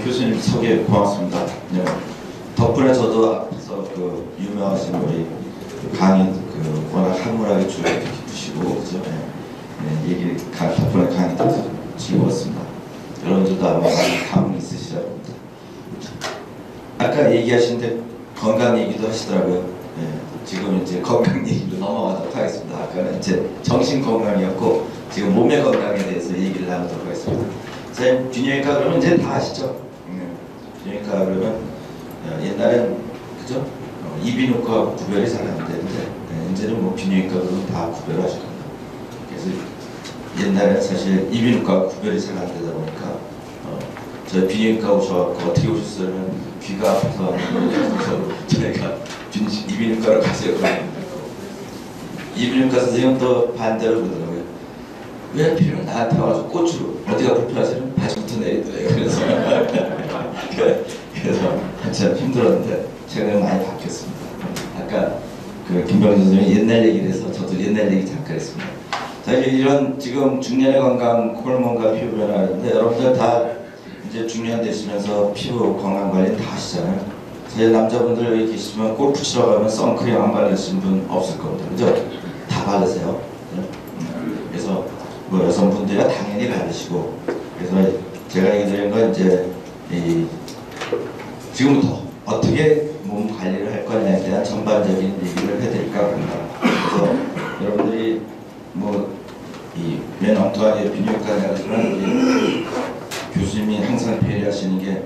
교수님 소개 고맙습니다. 네. 덕분에 저도 앞에서 그 유명하신 우리 강의 워낙 학문하게 주로 깊으시고 그죠? 네. 얘기 덕분에 강의 들어서 즐거웠습니다. 여러분들도 아마 많은 감흥이 있으시라고 합니다. 아까 얘기하신데 건강 얘기도 하시더라고요. 네. 지금 이제 건강 얘기로 넘어가도록 하겠습니다. 아까는 이제 정신 건강이었고 지금 몸의 건강에 대해서 얘기를 나누도록 하겠습니다. 선생님, 균형외과 그러면 이제 다 아시죠? 균형외과 그러면 옛날엔 그죠? 이비인후과하고 구별이 잘 안 되는데 이제는 뭐 균형외과 그러면 다 구별하실 겁니다. 그래서 옛날에는 사실 이비인후과하고 구별이 잘 안 되다 보니까 저 균형외과 오셔갖고 어떻게 오셨어요? 귀가 아파서 저희가 이비인후과로 가세요. 이비인후과 선생님은 또 반대로 그러더라고요. 왜 필요는 나한테 와서 고추 어디가 불편하시면 바지부터 내리더래요. 그래서 참 힘들었는데 최근에 많이 바뀌었습니다. 아까 그 김병준 선생님이 옛날 얘기를 해서 저도 옛날 얘기 잠깐 했습니다. 사실 이런 지금 중년의 건강 호르몬과 피부 변화인데 여러분들 다 이제 중년 되시면서 피부 건강 관리 다 하시잖아요. 사실 남자분들 여기 계시면 골프 치러 가면 선크림 안 바르신 분 없을 겁니다. 그죠? 다 바르세요. 그래서 뭐 여성분들이야 당연히 바르시고 그래서 제가 얘기드린 건 이제 지금부터 어떻게 몸 관리를 할 거냐에 대한 전반적인 얘기를 해드릴까 합니다. 그래서 여러분들이 뭐 이 맨 엉뚱하게 비뇨기과냐 그러지만 교수님이 항상 배려하시는 게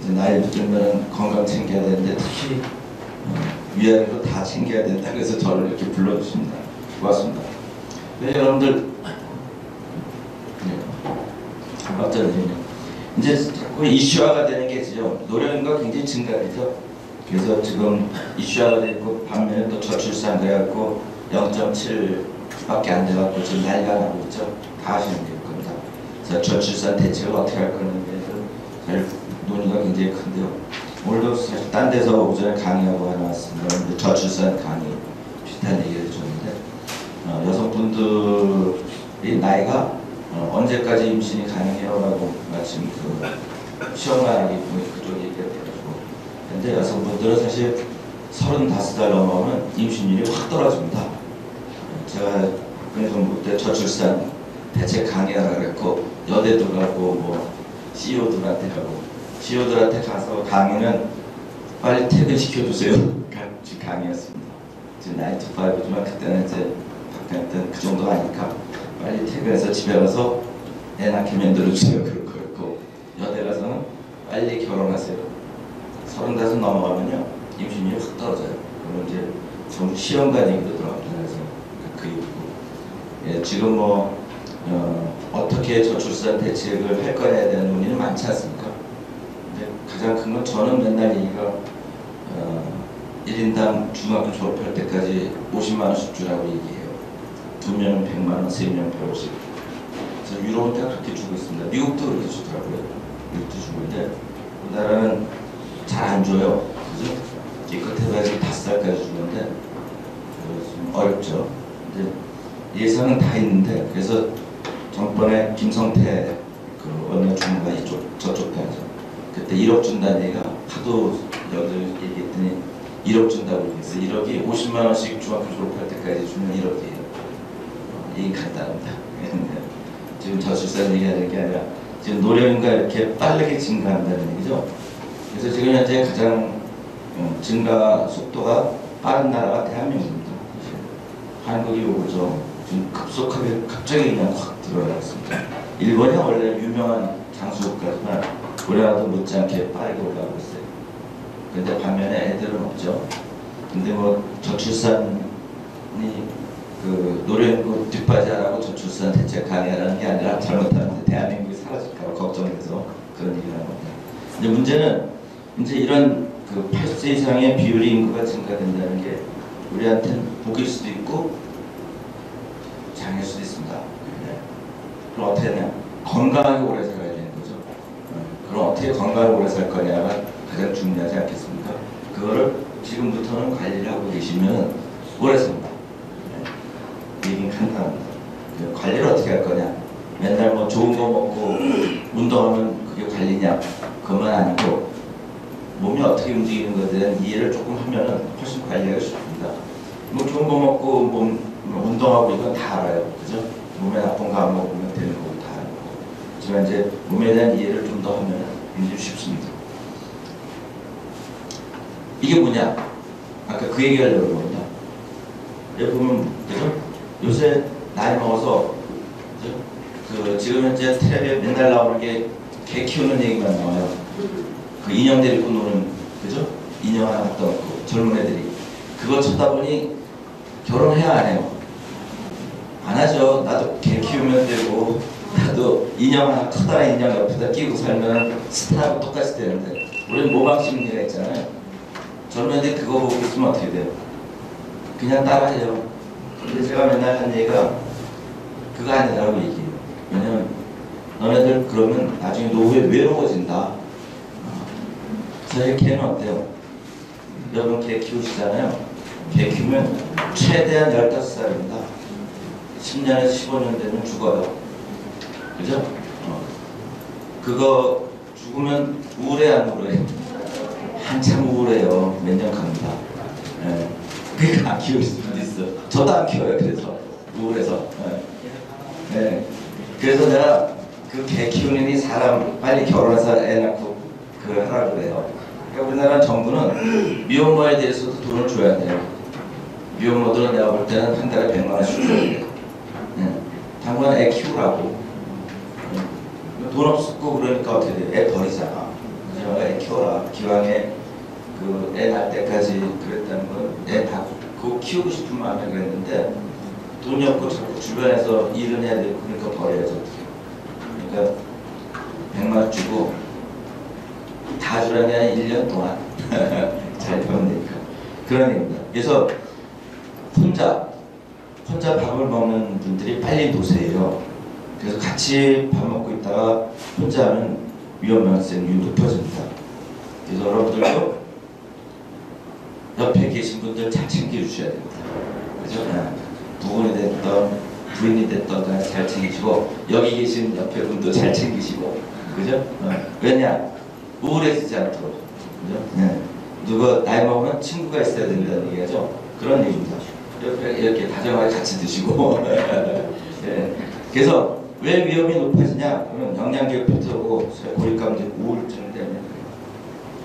이제 나이 들면 건강 챙겨야 되는데 특히 위아래로 다 챙겨야 된다 그래서 저를 이렇게 불러주십니다. 고맙습니다. 네, 여러분들 이제 자꾸 이슈화가 되는 게 있죠. 노령인과 굉장히 증가되죠. 그래서 지금 이슈화가 되고 반면에 또 저출산 돼갖고 0.7밖에 안 돼갖고 지금 난리가 나고 있죠. 다 아시는 게 겁니다. 그래서 저출산 대책을 어떻게 할 거냐에 대해서 논의가 굉장히 큰데요. 오늘도 사실 딴 데서 오전에 강의하고 하나 왔습니다. 저출산 강의 비슷한 얘기를 해줬는데 여성분들이 나이가 언제까지 임신이 가능해요? 라고 마침 그 시험관하기 그쪽 얘기가 돼가지고 근데 여성분들은 사실 35살 넘어오면 임신율이 확 떨어집니다. 제가 정부 때 저출산 대책 강의하라 그랬고 여대도 가고 뭐 CEO들한테 가고 CEO들한테 가서 강의는 빨리 퇴근시켜주세요. 강의였습니다. 지금 9to5지만 그때는 이제 바깥 때는 그 정도 아니까 빨리 퇴근해서 집에 가서 애 낳게 만들어주세요. 그럴 거였고 여대 가서는 빨리 결혼하세요. 35 넘어가면요 임신율이 확 떨어져요. 그럼 이제 전부 시험관 얘기도 들어갑니다. 그래서 그 이후고 예, 지금 뭐 어떻게 저출산 대책을 할 거냐에 대한 논의는 많지 않습니까? 근데 가장 큰 건 저는 맨날 얘기가 1인당 중학교 졸업할 때까지 50만 원씩 주라고 얘기해요. 2명은 100만 원, 3명은 150. 그래서 유럽은 다 그렇게 주고 있습니다. 미국도 그렇게 주더라고요. 미국도 주고 있는데 우리나라는 잘 안 줘요. 그죠? 기껏해도 아직 5살까지 주는데 좀 어렵죠. 근데 예산은 다 있는데 그래서 전번에 김성태 그 어느 주무가 저쪽 가죠. 그때 1억 준다는 얘기가 하도 여기서 얘기했더니 1억 준다고 얘기했어요. 1억이 50만 원씩 중학교 졸업할 때까지 주면 1억이에요. 이게 간단합니다. 지금 저출산 얘기하는 게 아니라 지금 노령인가 이렇게 빠르게 증가한다는 얘기죠. 그래서 지금 현재 가장 증가 속도가 빠른 나라가 대한민국입니다. 한국이 오죠. 지금 급속하게 갑자기 그냥 확 들어갔습니다. 일본이 원래 유명한 장수국가지만 우리나라도 못지않게 빠르게 올라가고 있어요. 근데 반면에 애들은 없죠. 근데 뭐 저출산이 그 노령인구 뒷바지하라고 저출산 대책 강의하라는 게 아니라 잘못하면 대한민국이 사라질까 봐 걱정돼서 그런 얘기를 하는 겁니다. 근데 문제는 이제 이런 그 80세 이상의 비율의 인구가 증가된다는 게 우리한테는 복일 수도 있고 장일 수도 있습니다. 네. 그럼 어떻게 하냐? 건강하게 오래 살아야 되는 거죠. 그럼 어떻게 건강하게 오래 살 거냐가 가장 중요하지 않겠습니까? 그거를 지금부터는 관리를 하고 계시면 오래 삽니다. 네. 얘기는 간단합니다. 관리를 어떻게 할 거냐? 맨날 뭐 좋은 거 먹고 운동하면 그게 관리냐? 그것만 아니고 몸이 어떻게 움직이는 것에 대한 이해를 조금 하면은 훨씬 관리하기 쉽습니다. 뭐 좋은 거 먹고 몸 운동하고 이건 다 알아요. 그죠? 몸에 나쁜 거 안 먹으면 되는 거고 다 알고. 하지만 이제 몸에 대한 이해를 좀 더 하면 굉장히 쉽습니다. 이게 뭐냐? 아까 그 얘기 하려고 겁니다. 여기 보면, 그죠? 요새 나이 먹어서, 그죠? 그 지금 현재 텔레비에 맨날 나오는 게 개 키우는 얘기만 나와요. 그 인형 데리고 노는, 그죠? 인형 하나 갖다 놓고 젊은 애들이 그거 쳐다보니 결혼해야 안 해요. 안 하죠. 나도 개 키우면 되고 나도 인형 하나 커다란 인형 옆에다 끼고 살면 스타하고 똑같이 되는데 우리는 모방 심리가 있잖아요. 젊은 애들이 그거 보고 있으면 어떻게 돼요? 그냥 따라해요. 근데 제가 맨날 한 얘기가 그거 아니라고 얘기해요. 왜냐면 너네들 그러면 나중에 노후에 외로워진다. 저희 개는 어때요? 여러분 개 키우시잖아요. 개 키우면 최대한 15살입니다. 10년에서 15년 되면 죽어요. 그죠? 그거 죽으면 우울해 안 우울해? 한참 우울해요. 몇 년 갑니다. 예. 그러니까 안 키울 수도 있어. 저도 안 키워요. 그래서 우울해서. 예. 예. 그래서 내가 그 개 키우느니 사람 빨리 결혼해서 애 낳고 그 하라고 그래요. 그러니까 우리나라 정부는 미혼모에 대해서도 돈을 줘야 돼요. 미혼모들은 내가 볼 때는 한 달에 100만 원씩 줘야 돼요. 예. 당분간 애 키우라고. 돈 없고 그러니까 어떻게 돼? 애 버리잖아. 그래서 애 키워라. 기왕에 그 애 낳을 때까지 그랬다는 건 애 다 그거 키우고 싶은 마음에 그랬는데 돈이 없고 자꾸 주변에서 일은 해야 되고 그러니까 버려야죠. 그러니까 100만 원 주고 다 주라는 게 아니라 1년 동안 잘 배우면 되니까 그런 얘기입니다. 그래서 혼자 밥을 먹는 분들이 빨리 노쇠해요. 그래서 같이 밥 먹고 있다가 혼자 하면 위험성이 높아집니다. 그래서 여러분들도 옆에 계신 분들 잘 챙겨주셔야 됩니다. 그죠? 부군이 됐던 부인이 됐던 간에 잘 챙기시고 여기 계신 옆에 분도 잘 챙기시고 그죠? 왜냐? 우울해지지 않도록 그죠? 네. 누가 나이 먹으면 친구가 있어야 된다는 얘기죠. 그런 얘기입니다. 이렇게 다정하게 같이 드시고 네. 그래서 왜 위험이 높아지냐? 그러면 영양제부터고 고립감정, 우울증 때문에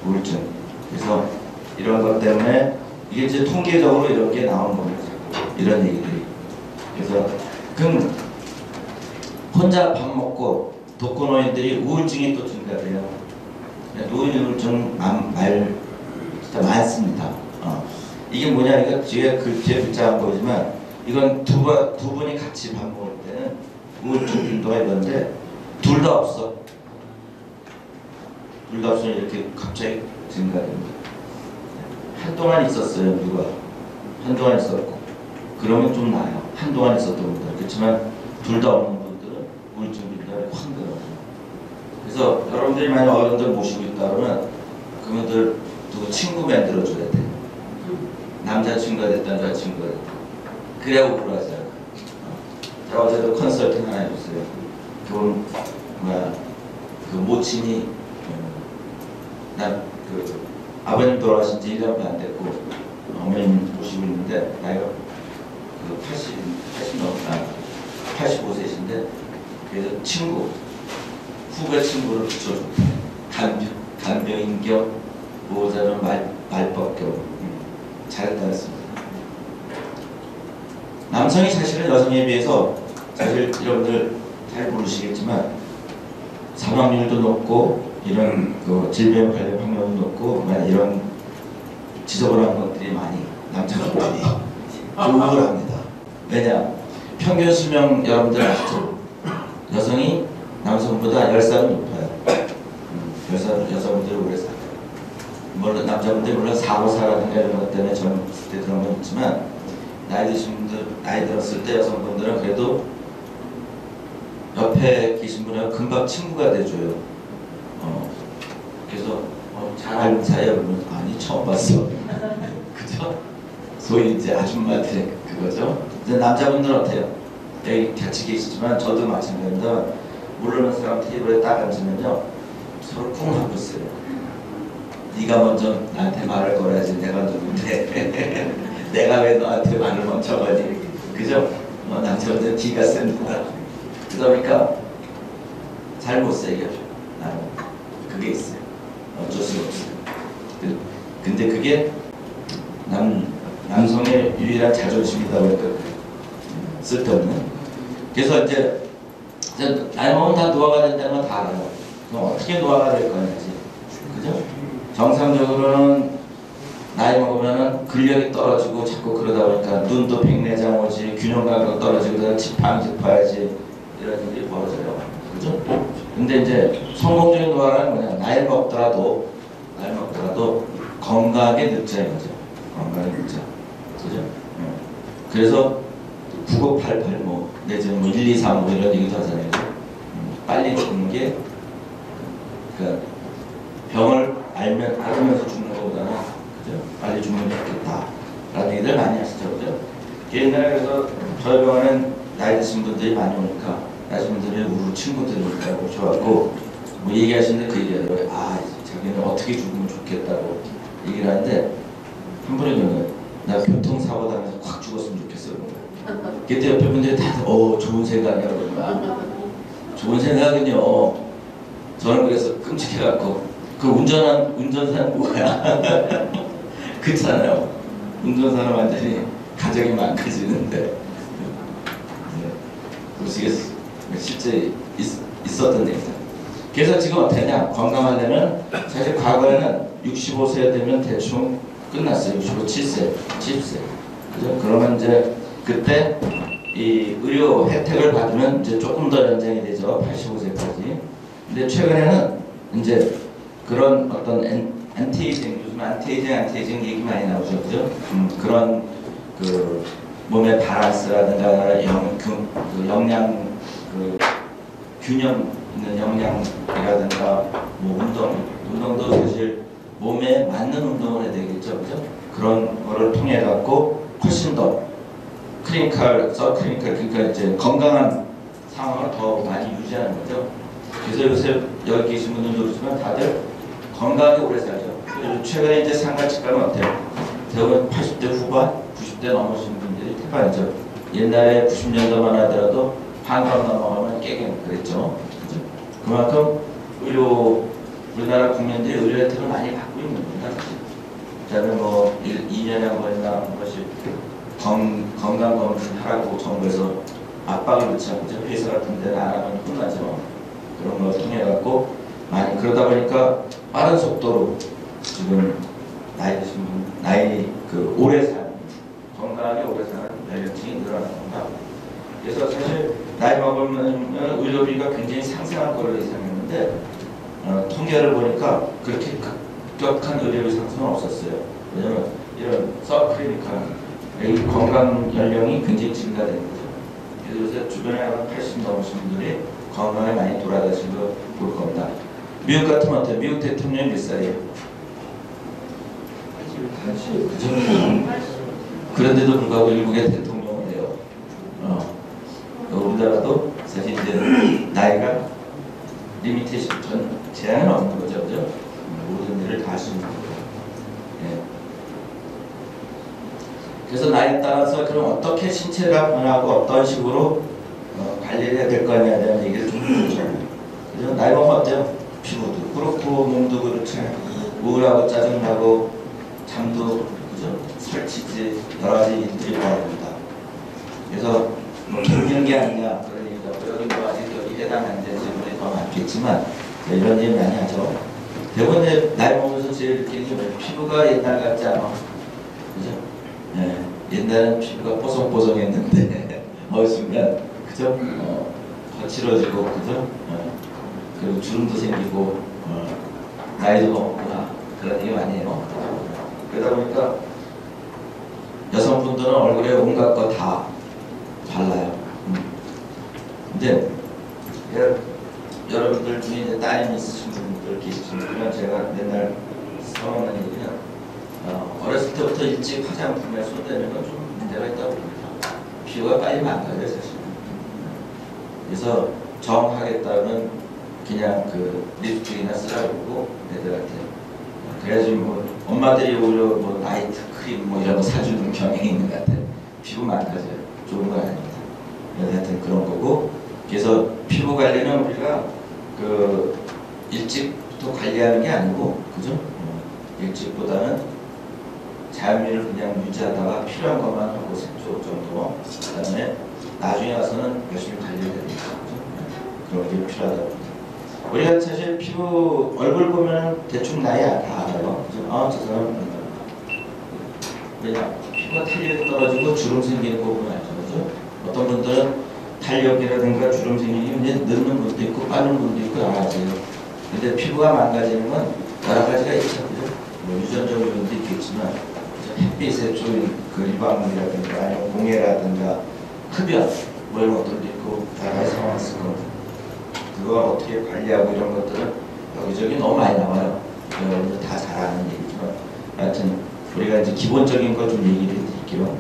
우울증. 그래서 이런 것 때문에 이게 이제 통계적으로 이런 게 나오는 겁니다. 이런 얘기들이. 그래서 그럼 혼자 밥 먹고 독거노인들이 우울증이 또 증가돼요. 노인 우울증 진짜 많습니다. 이게 뭐냐? 그러니까 뒤에 글자 안 보이지만 이건 두 분이 같이 밥 먹을 때는 우울증 빈도가 이런데 둘 다 없어. 둘 다 없으면 이렇게 갑자기 증가됩니다. 한동안 있었어요. 누가 한동안 있었고 그러면 좀 나아요. 한동안 있었던 분들. 그렇지만 둘 다 없는 분들은 우울증 빈도가 확 늘어나요. 그래서 여러분들이 만약 어른들 모시고 있다 그러면 그분들 누구 친구 만들어줘야 돼. 남자친구가 됐다 여자친구가 됐다. 그래야 우울하잖아. 제가 어제도 컨설팅 하나 해줬어요. 그 모친이 아버님 돌아가신 지 1년도 안 됐고 어머님 모시고 있는데 나이가 80 넘었다. 85세신데 그래서 후배 친구를 붙여줬대. 간병인 겸 보호자는 말법 겸 잘했다 했습니다. 남성이 사실은 여성에 비해서 사실 여러분들 잘 모르시겠지만 사망률도 높고 이런 질병 관련 확률도 높고 이런 지저분한 것들이 많이 남자분들이 우울합니다. 왜냐? 평균 수명 여러분들 아시죠? 여성이 남성보다 10살은 높아요. 여성분들이 오래 살아요. 물론 남자분들이 물론 사고사라든가 이런 것 때문에 젊었을 때 그런 건 있지만 나이 드신 분들, 나이 들었을 때 여성분들은 그래도 옆에 계신 분하고 금방 친구가 돼줘요. 그래서 잘 알는 사이야 그러면 아니 처음 봤어. 그죠? 소위 이제 아줌마들의 그거죠. 이제 남자분들은 어때요? 여기 같이 계시지만 저도 마찬가지입니다. 모르는 사람 테이블에 딱 앉으면요 서로 쿵 하고 있어요. 네가 먼저 나한테 말을 걸어야지. 내가 누군데 내가 왜 너한테 말을 먼저 거니. 그죠? 남자분들 기가 셉니다. 그러다 보니까 잘 못 살게 나는 그게 있어요. 어쩔 수가 없어요. 근데 그게 남성의 유일한 자존심이다 보니까 쓸데없는. 그래서 이제 나이 먹으면 다 노화가 된다는 건 다 알아요. 그럼 어떻게 노화가 될 거냐지. 그죠? 정상적으로는 나이 먹으면은 근력이 떨어지고 자꾸 그러다 보니까 눈도 백내장 오지, 균형감도 떨어지고 지팡이 짚어야지 이런 일이 벌어져요. 그죠? 근데 이제 성공적인 노화는 뭐냐? 나이 먹더라도 건강하게 늙자는 거죠. 건강하게 늙자. 그죠? 그래서 9988 뭐 내지는 뭐 1235 이런 얘기도 하잖아요. 빨리 죽는 게 그러니까 병을 알면서 죽는 것보다는 그죠? 빨리 죽는 게 좋겠다 라는 얘기들 많이 하시죠. 그죠? 옛날에 그래서 저희 병원엔 나이 드신 분들이 많이 오니까 나이 드신 분들이 우리 친구들이니까 오셔갖고 뭐 얘기하시는데 그 얘기하더라고요. 아 자기는 어떻게 죽으면 좋겠다고 얘기를 하는데 한 분이 그러는 나 교통사고 당해서 확 죽었으면 좋겠어. 그때 옆에 분들이 다들 좋은 생각이야 그러는 거야. 좋은 생각은요. 저는 그래서 끔찍해갖고 그 운전사는 뭐야? 그렇잖아요. 운전사는 완전히 가정이 망가지는데 보시겠어요. 실제 있었던 얘기죠. 그래서 지금 어떠냐? 건강하려면 사실 과거에는 65세 되면 대충 끝났어요. 65, 70세. 그죠? 그러면 이제 그때 이 의료 혜택을 받으면 이제 조금 더 연장이 되죠. 85세까지. 근데 최근에는 이제 그런 어떤 안티에이징, 요즘 안티에이징 얘기 많이 나오죠. 그죠? 그런 그 몸의 바란스라든가 영양 균형 있는 영양이라든가 뭐 운동도 사실 몸에 맞는 운동을 해야 되겠죠. 그죠? 그런 거를 통해 갖고 훨씬 더 서클리니컬 그러니까 이제 건강한 상황을 더 많이 유지하는 거죠. 그래서 요새 여기 계신 분들도 그렇지만 다들 건강하게 오래 살죠. 최근에 이제 상가집 가면 어때요? 대부분 80대 후반, 90대 넘으신 분들이 태반이죠. 옛날에 90년대만 하더라도 한강 넘어가면 깨갱 그랬죠. 그죠? 그만큼 우리나라 국민들이 의료 혜택을 많이 받고 있는 겁니다. 그다음에 뭐 2년에 한 번이나 한 번씩 건강검진 하라고 정부에서 압박을 넣지 않고 회사 같은 데는 안 하면 혼나죠. 그런 걸 통해 갖고 많이 그러다 보니까 빠른 속도로 지금 나이 드신 분 오래 사는 건강하게 오래 사는 연령층이 늘어나는 겁니다. 그래서 사실 나이 먹으면 의료비가 굉장히 상승할 거로 예상했는데 통계를 보니까 그렇게 급격한 의료비 상승은 없었어요. 왜냐면 이런 서클리니컬 건강 연령이 굉장히 증가되는 거죠. 그래서 요새 주변에 80 넘으신 분들이 건강에 많이 돌아가신 거 볼 겁니다. 미국 같으면 어때요? 미국 대통령이 몇 살이에요? 80. 그런데도 불구하고 미국의 대통령은 돼요. 우리나라도 사실 이제 나이가 리미테이션 제한은 없는 거죠. 그죠? 모든 일을 다 할 수 있는 거죠. 예. 그래서 나이에 따라서 그럼 어떻게 신체가 변하고 어떤 식으로 관리를 해야 될 거냐에 대한 얘기를 좀 해보죠. 그죠? 나이 먹으면 어때요? 피부도 그렇고 몸도 그렇죠. 우울하고 짜증나고 잠도 그죠? 설치지 여러 가지 일들이 벌어집니다. 그래서 뭐 견디는 게 아니냐 그런 얘기도 여기 뭐 아직 여기 해당이 안 되는 질문이 더 많겠지만 이런 얘기 많이 하죠. 대부분 나이 먹으면서 제일 느끼는 게 피부가 옛날 같지 않아. 그죠? 네, 옛날엔 피부가 뽀송뽀송했는데 어느 순간 그죠? 거칠어지고 그죠? 그리고 주름도 생기고 나이도 먹구나 그런 얘기 많이 해요. 그러다 보니까 여성분들은 얼굴에 온갖 거 다 발라요. 근데 여러분들 중에 이제 따님 있으신 분들 계시지만 제가 맨날 써먹는 얘기는 어렸을 때부터 일찍 화장품에 손대는 건 좀 문제가 있다고 봅니다. 피부가 빨리 망가져요 사실. 그래서 정하겠다면 그냥 그 립스틱이나 쓰라고 애들한테. 그래야지 뭐 엄마들이 오히려 뭐 나이트 크림 뭐 이런 거 사주는 경향이 있는 것 같아. 피부 망가져요. 좋은 건 아닙니다. 하여튼 그런 거고. 그래서 피부 관리는 우리가 그 일찍부터 관리하는 게 아니고, 그죠? 일찍보다는 자연미를 그냥 유지하다가 필요한 것만 하고 3초 정도. 그다음에 나중에 와서는 열심히 관리해야 되니까, 그런 게 필요하다고. 우리가 사실 피부 얼굴 보면 대충 나이 다 알아요. 그죠? 저 사람 왜냐? 피부가 탄력이 떨어지고 주름 생기는 거 보면 알죠. 그죠? 어떤 분들은 탄력이라든가 주름 생기는 게 늦는 분도 있고 빠른 분도 있고 여러 가지예요. 근데 피부가 망가지는 건 여러 가지가 있죠. 그죠? 뭐 유전적 요인도 있겠지만 햇빛에 쪼인 그 일방물이라든가 아니면 공해라든가 흡연 뭐 이런 것들도 있고 여러 가지 상황이 있을 겁니다. 그걸 어떻게 관리하고 이런 것들은 여기저기 너무 많이 나와요. 여러분들 다 잘 아는 얘기지만 하여튼 우리가 이제 기본적인 거 좀 얘기를 드릴게요.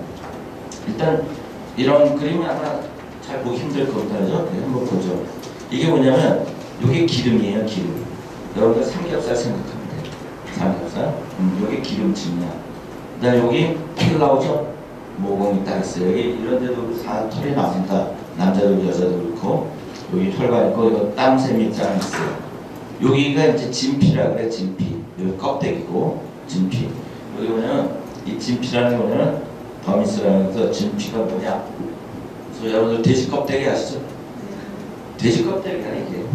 일단 이런 그림은 아마 잘 보기 힘들 겁니다. 그죠? 네, 한번 보죠. 이게 뭐냐면 이게 기름이에요. 기름. 여러분들 삼겹살 생각하면 돼요. 삼겹살. 이게 기름층이야. 그다음에 여기 털 나오죠? 모공이 딱 있어요. 여기 이런 데도 털이 나온다. 남자도 여자도 그렇고 여기 털가 있고 이거 땀샘이 짱 있어요. 여기가 이제 진피라 그래. 진피. 여기 껍데기고 진피. 여기 보면 이 진피라는 게 뭐냐면 더미스라는 거서 진피가 뭐냐? 그래서 여러분들 돼지 껍데기 아시죠? 돼지 껍데기가 이게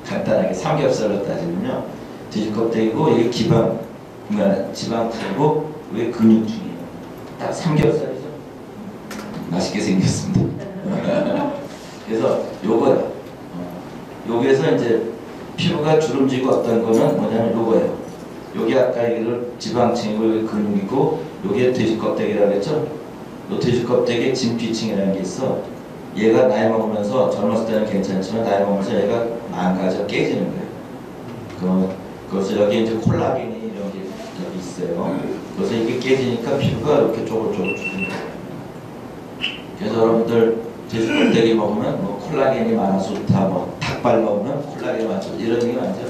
간단하게 삼겹살로 따지면요, 돼지 껍데기고 이게 기방, 지방살고 이게 근육층이에요. 딱 삼겹살이죠. 맛있게 생겼습니다. 그래서 요거요. 여기에서 이제 피부가 주름지고 어떤 거는 뭐냐면 요거예요. 여기 아까 이걸 지방층이고 여기 근육이고 여기에 돼지 껍데기라고 했죠. 요 돼지 껍데기에 진피층이라는 게 있어. 얘가 나이 먹으면서 젊었을 때는 괜찮지만 나이 먹으면서 얘가 망가져 깨지는 거예요. 그래서 여기 이제 콜라겐이 이런 게 여기 있어요. 그래서 이게 깨지니까 피부가 이렇게 쪼글쪼글 줄는 거예요. 그래서 여러분들 돼지 껍데기 먹으면 뭐 콜라겐이 많아서 좋다, 뭐 닭발 먹으면 콜라겐이 많아서 이런 얘기 많죠.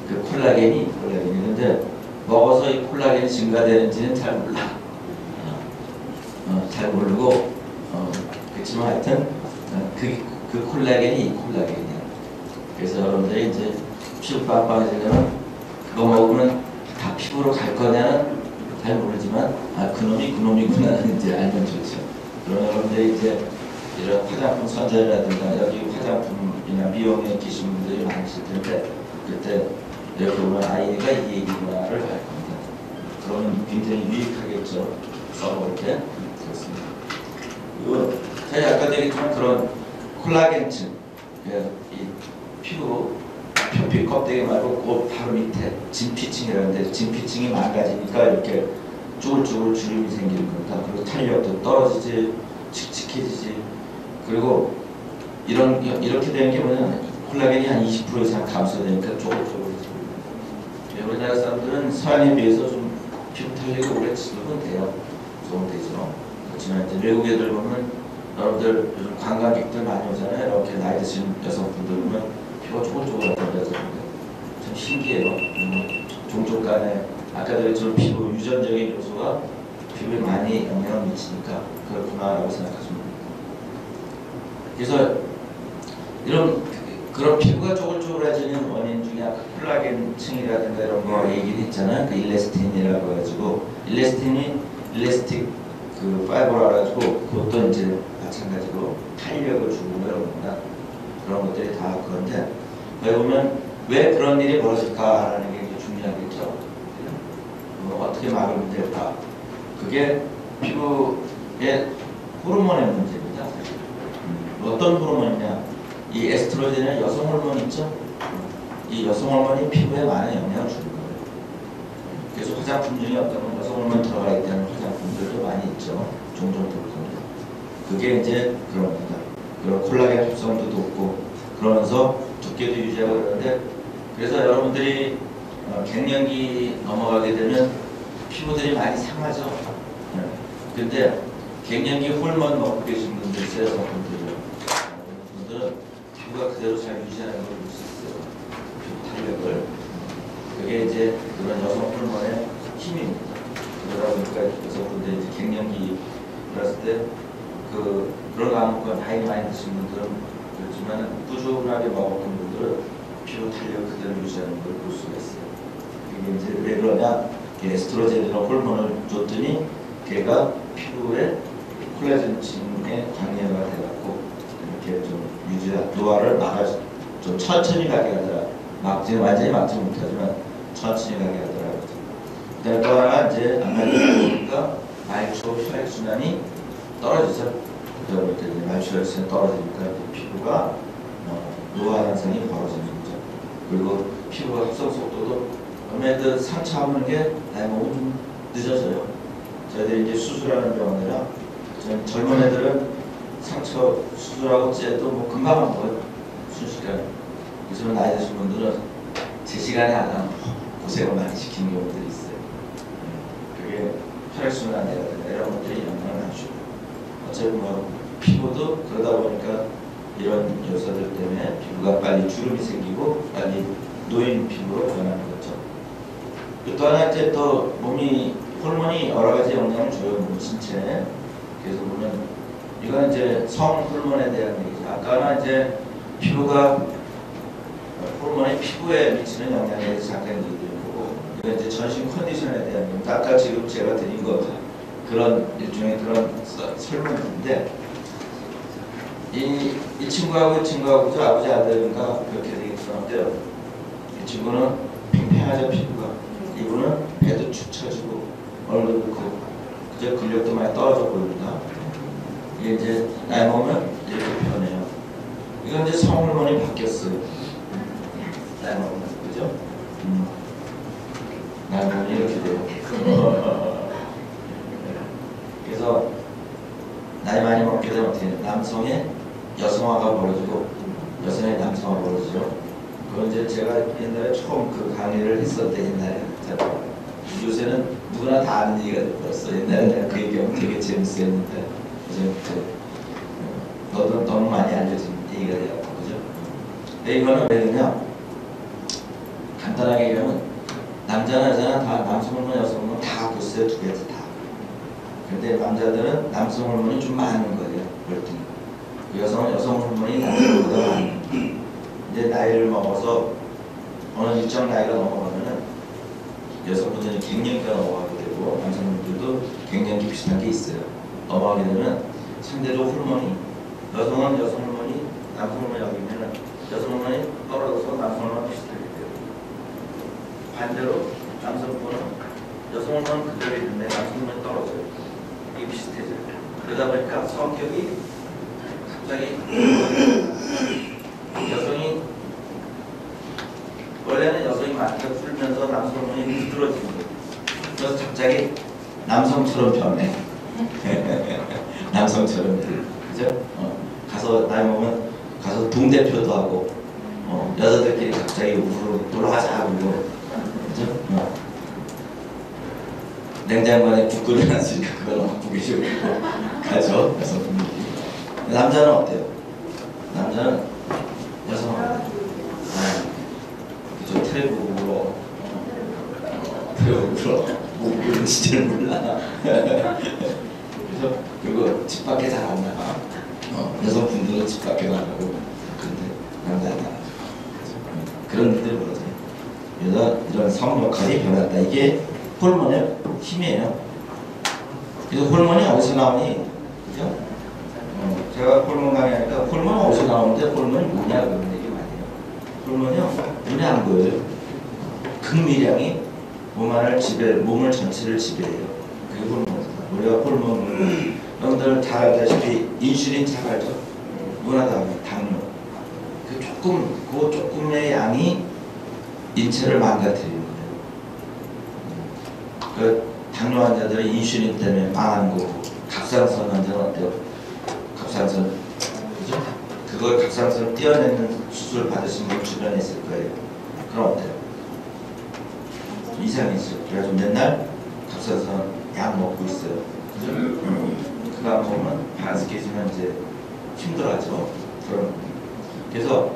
그 콜라겐이 근데 먹어서 이 콜라겐이 증가되는지는 잘 몰라. 잘 모르고 그렇지만 하여튼 그 콜라겐이 이 콜라겐이야. 그래서 여러분들이 이제 피부 빵빵해지려면 그거 먹으면 다 피부로 갈 거냐는 잘 모르지만 그놈이구나는 이제 알면 좋죠. 그러면 여러분들이 이제 이런 화장품 선전이라든가 여기 화장품이나 미용에 계신 분들이 많으실 텐데 그때 이렇게 보면 아이가 이 얘기구나를 알 겁니다. 그러면 굉장히 유익하겠죠. 써볼 때. 그렇습니다. 그리고 제가 아까 얘기했지만 그런 콜라겐층, 이 피부 표피 껍데기 말고 그 바로 밑에 진피층이라는데 진피층이 망가지니까 이렇게 쭈글쭈글 주름이 생기는 겁니다. 그리고 탄력도 떨어지지, 칙칙해지지. 그리고 이렇게 되는 게 뭐냐면 콜라겐이 한 20% 이상 감소되니까 쪼글쪼글해집니다. 우리나라 사람들은 서양에 비해서 좀 피부 탄력이 오래 지속은 돼요. 좀 되죠. 그렇지만 이제 외국 애들 보면 여러분들 요즘 관광객들 많이 오잖아요. 이렇게 나이 드신 여성분들 보면 피부가 쪼글쪼글하다고 하잖아요. 참 신기해요. 종족 간에 아까도 얘기했지만 피부 유전적인 요소가 피부에 많이 영향을 미치니까 그렇구나라고 생각하시면 됩니다. 그래서 그런 피부가 쪼글쪼글해지는 원인 중에 아까 콜라겐층이라든가 이런 거 얘기를 했잖아요. 그 일레스틴이라고 해가지고 일레스틱 그 파이버라 가지고 그것도 이제 마찬가지로 탄력을 주고 이런 겁니다. 그런 것들이 다 그런데 거기 보면 왜 그런 일이 벌어질까라는 게 이제 중요하겠죠. 어떻게 막으면 될까? 그게 피부의 호르몬의 문제입니다. 사실. 어떤 호르몬이냐? 이 에스트로겐이라는 여성 호르몬 있죠? 이 여성 호르몬이 피부에 많은 영향을 주는 거예요. 그래서 화장품 중에 어떤 여성 호르몬 들어가 있다는 화장품들도 많이 있죠. 종종 볼 겁니다. 그게 이제 그런 겁니다. 그런 콜라겐 합성도 높고 그러면서 두께도 유지하고 그러는데 그래서 여러분들이 갱년기 넘어가게 되면 피부들이 많이 상하죠. 근데 갱년기 호르몬 먹고 계신 분들 있어요. 여성분들은 피부가 그대로 잘 유지하는 걸 볼 수 있어요. 탄력을. 그게 이제 그런 여성 호르몬의 힘입니다. 그러다 보니까 여성분들 이제 갱년기 그랬을 때 그런 거 안 먹고 나이 많이 드신 분들은 그렇지만 꾸준하게 먹었던 분들은 피부 탄력 그대로 유지하는 걸 볼 수가 있어요. 이게 이제 왜 그러냐? 에스트로겐이라는 호르몬을 줬더니 걔가 피부에 콜라겐 진에 방해가 돼갖고 이렇게 좀 노화를 좀 천천히 가게 하더라. 완전히 막지 못하지만 천천히 가게 하더라고요. 그다음에 또 하나 이제 보니까 말초 혈액순환이 떨어지죠. 그러다 보니까 이제 말초 혈액순환이 떨어지니까 피부가 노화 현상이 벌어지는 거죠. 그리고 피부가 흡수 속도도 아무래도 상처하는 게 나이 먹으면 늦어져요. 저희들이 이제 수술하는 병원이라 젊은 애들은 상처 수술하고 째도 뭐 금방 한 거예요. 순식간에. 요즘 나이 드신 분들은 제 시간에 안 하면 고생을 많이 시키는 경우들이 있어요. 그게 혈액순환이라든가 이런 것들이 영향을 안 주고 어차피 뭐 피부도 그러다 보니까 이런 요소들 때문에 피부가 빨리 주름이 생기고 빨리 노인 피부로 변하는 거죠. 또 하나 이제 또 몸이 호르몬이 여러 가지 영향을 줘요. 몸 신체에. 그래서 보면 이건 이제 성 호르몬에 대한 얘기죠. 아까는 이제 피부가 호르몬이 피부에 미치는 영향에 대해서 잠깐 얘기드린 거고, 이건 이제 전신 컨디션에 대한 겁니다. 아까 지금 제가 드린 거 그런 일종의 그런 설문인데 이 친구하고 이 친구하고 저 아버지 아들인가 그렇게 되겠었는데요. 이 친구는 팽팽하죠 피부가. 이분은 배도 축 처지고 얼굴도 크고 그저 근력도 많이 떨어져 보입니다. 이게 이제 나이 먹으면 이렇게 변해요. 이건 이제 성호르몬이 바뀌었어요. 나이 먹으면 그죠? 나이 먹으면 이렇게 돼요. 그래서 나이 많이 먹게 되면 어떻게 돼요? 남성의 여성화가 벌어지고 여성의 남성화가 벌어지죠. 그건 이제 제가 옛날에 처음 그 강의를 했을 때 옛날에 요새는 누구나 다 아는 얘기가 됐어. 옛날에 내가 그 얘기하면 되게 재밌었는데 이제 너무 많이 알려진 얘기가 돼요. 그죠? 근데 이거는 왜 그러냐? 간단하게 얘기하면 남자나 여자나 다 남성 호르몬, 여성 호르몬 다 갖고 있어요. 두 개에서 다. 근데 남자들은 남성 호르몬이 좀 많은 거예요. 월등히. 여성은 여성 호르몬이 남자보다 많은 거예요. 이제 나이를 먹어서 어느 일정 나이가 넘어가면은 여성분들은 갱년기가 넘어가게 되고 남성분들도 갱년기 비슷한 게 있어요. 넘어가게 되면 상대적 호르몬이 여성은 여성 호르몬이 남성 호르몬이 여기면은 여성 호르몬이 떨어져서 남성 호르몬 비슷하게 돼요. 반대로 남성분은 여성 호르몬은 그대로 있는데 남성 호르몬이 떨어져요. 이게 비슷해져요. 그러다 보니까 성격이 갑자기 여성이 원래는 여성이 많게 풀면서 남성 호르몬이 부드러지는 거예요. 그래서 갑자기 남성처럼 변해. 남성처럼 그죠? 가서 나이 먹으면 가서 동대표도 하고 여자들끼리 갑자기 우르르 놀러 가자 그러고 그죠? 냉장고 안에 국 끓여놨으니까 그걸 막 보기 싫고 가죠. 여성분들이. 남자는 어때요? 남자는 여성 그죠? 트레블로 뭐 뭔지를 몰라. 그래서 그리고 집 밖에 잘 안 나가. 여성분들은 집 밖에 나가고 근데 남자는 나가. 그런 일들이 벌어져요. 이런 성 역할이 변한다. 이게 호르몬의 힘이에요. 그래서 호르몬이 어디서 나오니? 그죠? 제가 호르몬 강의하니까 호르몬이 어디서 나오는데 호르몬이 뭐냐 그런 얘기 많이 해요. 호르몬이요 눈에 안 보여요. 극미량이 몸을 전체를 지배해요. 그게 호르몬입니다. 우리가 호르몬 여러분들 잘 알다시피 인슐린 잘 알죠? 누구나 다 당뇨. 그 조금의 양이 인체를 망가뜨리는 거예요. 그 당뇨 환자들은 인슐린 때문에 망하는 거고 갑상선 환자는 어때요? 갑상선 그죠? 그걸 갑상선을 떼어내는 수술을 받으신 분 주변에 있을 거예요. 그럼 어때요? 이상이 있어요. 그래가지고 맨날 갑상선 약 먹고 있어요. 그죠? 그거 안 먹으면 반스케지면 이제 힘들어하죠. 그래서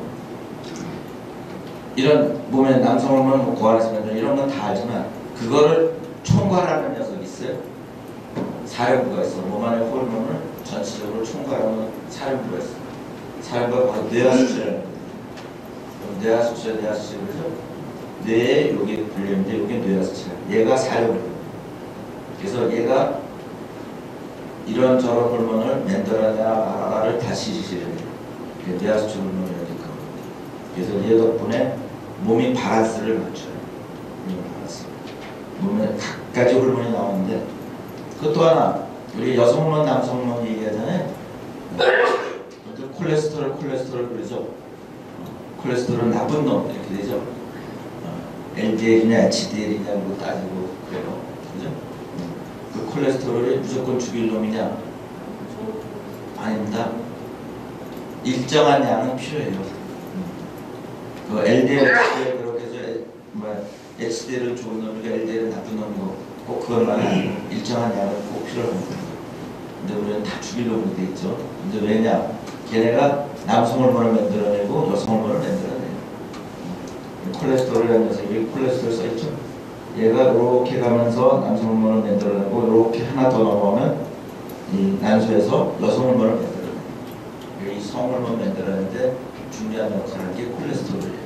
이런 몸에 남성 호르몬, 뭐 고안에서 만든 이런 건 다 알지만 그거를 총괄하는 녀석이 있어요. 사령부가 있어. 몸 안의 호르몬을 전체적으로 총괄하는 사령부가 있어. 사령부가 바로 뇌하수체라는 거예요. 뇌하수체 그래서 뇌에 여기 불리는데 여기 뇌하수체. 얘가 사령부. 그래서 얘가 이런저런 호르몬을 만들어내야 말아가를 다시 지시를 해요. 뇌하수체 호르몬이라니까. 그래서 얘 덕분에 몸이 바란스를 맞춰요. 몸에 각가지 호르몬이 나오는데 그것도 하나 우리 여성 호르몬, 남성 호르몬 얘기하잖아요. 콜레스테롤 그러죠. 콜레스테롤은 나쁜 놈 이렇게 되죠. LDL이냐 HDL이냐 뭐 따지고 그래요. 그죠? 그 콜레스테롤이 무조건 죽일 놈이냐? 아닙니다. 일정한 양은 필요해요. 그 LDL, HDL 그렇게 해서 HDL은 좋은 놈이고 LDL은 나쁜 놈이고 꼭 그것만 아니고 일정한 양은 꼭 필요합니다. 근데 우리는 다 죽일 놈으로 돼 있죠. 근데 왜냐? 걔네가 남성 호르몬을 만들어내고 여성 호르몬을 만들어내요. 콜레스테롤이라는 녀석이 여기 콜레스테롤 써있죠? 얘가 이렇게 가면서 남성 호르몬을 만들어내고 이렇게 하나 더 넘어오면 이 난소에서 여성 호르몬을 만들어내요. 이 성호르몬 만들어내는데 중요한 역할을 하는 게 콜레스테롤이에요.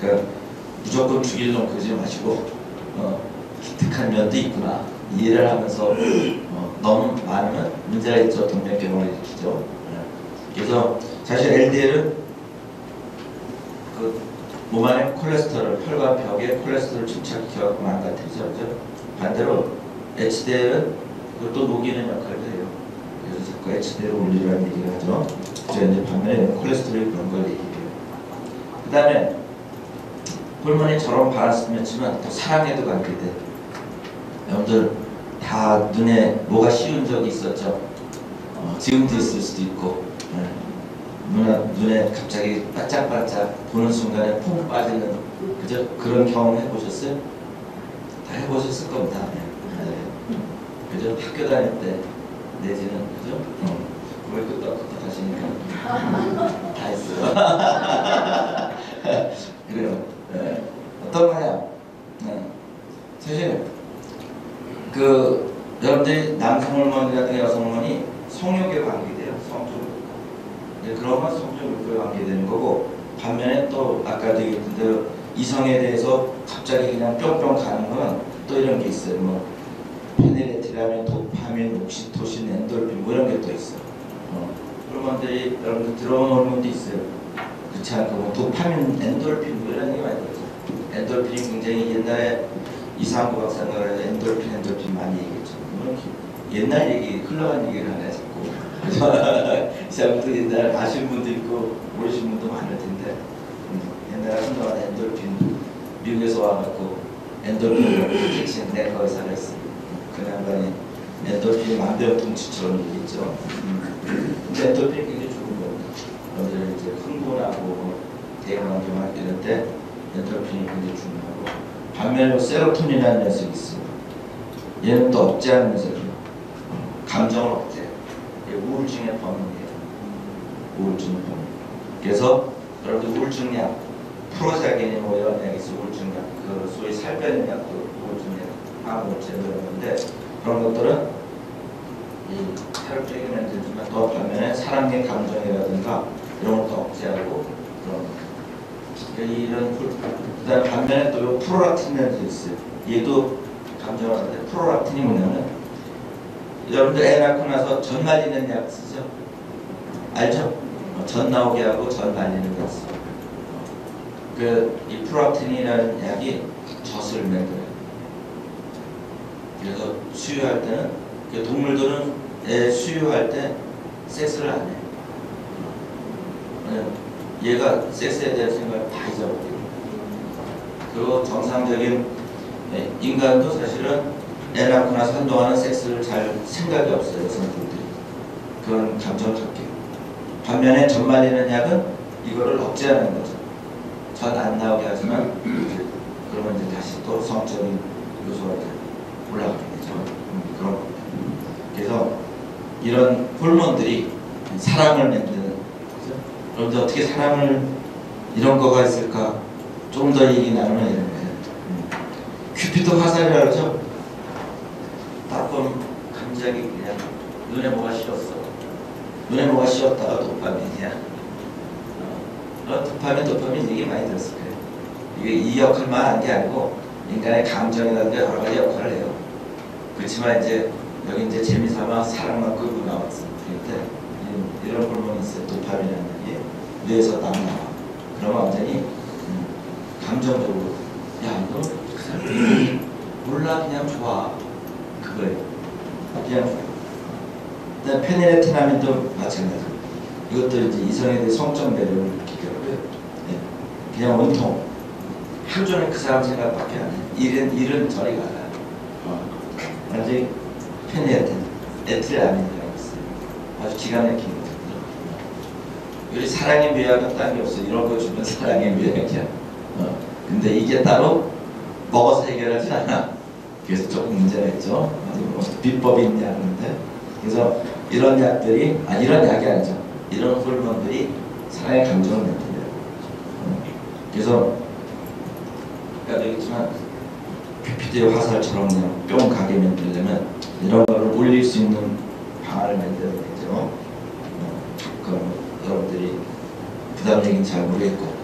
그러니까 무조건 죽일 놈 그러지 마시고 기특한 면도 있구나 이해를 하면서 너무 많으면 문제가 있죠. 동맥경화를 일으키죠. 그래서 사실 LDL은 그 몸 안에 콜레스테롤, 혈관 벽에 콜레스테롤 침착시켜 망가뜨리죠. 그죠? 반대로 HDL은 그것도 녹이는 역할을 해요. 그래서 자꾸 HDL을 올리라는 얘기를 하죠. 그래서 이제 반면에 콜레스테롤이 그런 걸 얘기해요. 그 다음에 호르몬이 저런 바란스를 맺지만 또 사랑에도 관계돼. 여러분들 다 눈에 뭐가 씌운 적이 있었죠? 지금도 있을 수도 있고 눈에 갑자기 반짝반짝 보는 순간에 퐁 빠지는 그죠? 그런 경험 해보셨어요? 다 해보셨을 겁니다. 그죠? 학교 다닐 때 내지는 그죠? 왜 끄떡끄떡 하시니까 다 했어요. 그래요. 어떤 거냐? 사실 그 여러분들이 남성 호르몬이라든가 여성 호르몬이 성욕에 관계돼요. 성적 그러면 성적 욕구에 관계되는 거고 반면에 또 아까도 얘기했던 대로 이성에 대해서 갑자기 그냥 뿅뿅 가는 건 또 이런 게 있어요. 뭐 페니레틸라민, 도파민, 옥시토신, 엔돌핀 뭐 이런 게 또 있어요. 호르몬들이 여러분들 들어온 호르몬도 있어요. 그렇지 않고 뭐 도파민, 엔돌핀 뭐 이런 얘기 많이 들었어요. 엔돌핀이 굉장히 옛날에 이상구 박사가 엔돌핀 많이 얘기했죠. 옛날 얘기, 흘러간 얘기를 하네 자꾸. 이 사람도 옛날 아시는 분도 있고 모르시는 분도 많을 텐데 옛날에 한동안 엔돌핀 미국에서 와갖고 엔돌핀을 택신 내과 의사가 있어요. 그 양반이 엔돌핀이 만병통치처럼 얘기했죠. 근데 엔돌핀이 굉장히 좋은 겁니다. 여러분들 이제 흥분하고 대응환경할 이럴 때 엔돌핀이 굉장히 중요하고 반면에 세로토닌이라는 녀석이 있어요. 얘는 또 억제하는 녀석이에요. 감정을 억제. 우울증의 범인이에요. 우울증의 범인. 그래서 여러분들 우울증약, 프로자겐이 뭐 이런 약이 있어. 우울증약, 그 소위 살 빼는 약도 우울증약, 항우울제 이런데 그런 것들은 이 살을 빼긴 만들지만 또 반면에 사랑의 감정이라든가 이런 것도 억제하고 그런 거. 이런 그다음 반면에 또 프로락틴이라는 게 있어요. 얘도 감정을 하는데 프로락틴이 뭐냐면 여러분들 애 낳고 나서 전 말리는 약 쓰죠? 알죠? 전 나오게 하고 전 말리는 약 써. 이 프로락틴이라는 약이 젖을 만들어요. 그래서 수유할 때는 동물들은 애 수유할 때 섹스를 안 해요. 얘가 섹스에 대한 생각을 다 잊어버려요. 그리고 정상적인 인간도 사실은 애 낳고 나서 한동안은 섹스를 잘 생각이 없어요. 여성분들이 그런 감정을 갖게. 반면에 전 말리는 약은 이거를 억제하는 거죠. 전 안 나오게 하지만 그러면 이제 다시 또 성적인 요소가 올라가게 되죠. 그런 겁니다. 그래서 이런 호르몬들이 사랑을 만드는, 그죠? 그런데 어떻게 사랑을 이런 거가 있을까? 좀 더 얘기 나누면 이런 거예요. 큐피드 화살이라고 그러죠? 딱 보면 갑자기 그냥 눈에 뭐가 씌었어. 눈에 뭐가 씌었다가 도파민이야. 도파민 얘기 많이 들었을 거예요. 이게 이 역할만 한 게 아니고 인간의 감정이라든가 여러 가지 역할을 해요. 그렇지만 이제 여기 이제 재미삼아 사랑만 끌고 나왔어. 그런데 이런 호르몬이 있어요. 도파민이라는 게 뇌에서 딱 나와. 그러면 완전히 감정적으로 야 너 그 사람 몰라 그냥 좋아 그거예요. 그냥 그다음 페니레티나민도 마찬가지. 이것도 이제 이성에 대해 성적 매력을 느끼게 하고요. 네. 그냥 온통 하루 종일 그 사람 생각밖에 안 해. 일은 저리 가라. 완전히 에틸아민이라고 있어요. 아주 기가 막힌 거거든요. 우리 사랑의 묘약은 딴 게 없어요. 이런 거 주면 사랑의 묘약이야. 근데 이게 따로 먹어서 해결하지 않아. 그래서 조금 문제가 있죠. 뭐 비법이 있냐 하는데 그래서 이런 약들이 이런 약이 아니죠. 이런 호르몬들이 사랑의 감정을 만들어요. 그래서 아까 얘기했지만 큐피드의 화살처럼 그냥 뿅 가게 만들려면 이런 거를 올릴 수 있는 방안을 만들어야 되죠. 그럼 여러분들이 그 다음 얘기는 잘 모르겠고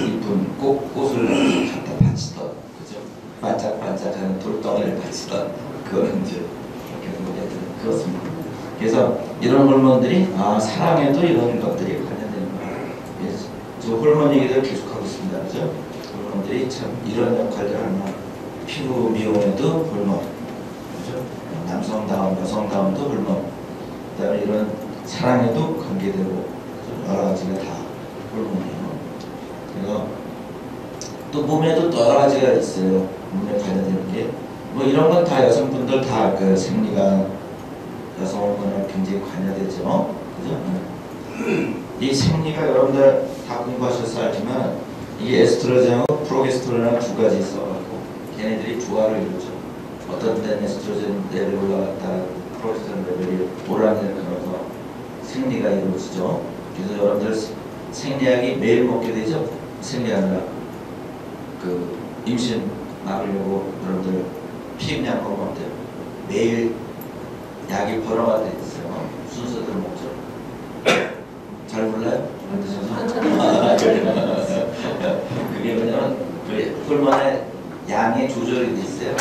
이쁜 꽃을 갖다 바치던 그죠? 반짝반짝하는 돌덩이를 바치던 그거는 이제 그렇습니다. 그래서 이런 호르몬들이 사랑에도 이런 것들이 관련되는 거예요. 그래서 저 호르몬 얘기를 계속하고 있습니다. 그죠? 호르몬들이 참 이런 역할들을 하나 피부 미용에도 호르몬 그죠? 남성다움 여성다움도 호르몬 그다음에 이런 사랑에도 관계되고 여러 가지가 다 호르몬이에요. 그래서 또 몸에도 또 여러 가지가 있어요. 몸에 관련되는 게 뭐 이런 건 다 여성분들 다 그 생리가 여성 호르몬에 굉장히 관여되죠. 그죠? 이 생리가 여러분들 다 공부하셔서 알지만 이게 에스트로겐하고 프로게스테론이라는 두 가지 있어갖고 걔네들이 조화를 이루죠. 어떤 때는 에스트로겐 레벨이 올라갔다 프로게스테론 레벨이 오르락내리락 생리가 이루어지죠. 그래서 여러분들 생리약이 매일 먹게 되죠. 생리하느라 그 임신 막으려고 여러분들 피임약 먹으면 어때요? 매일 약이 번호가 돼 있어요. 순서대로 먹죠. 잘 몰라요? 안 드셔서? 그게 뭐냐면 그 호르몬의 양의 조절이 돼 있어요.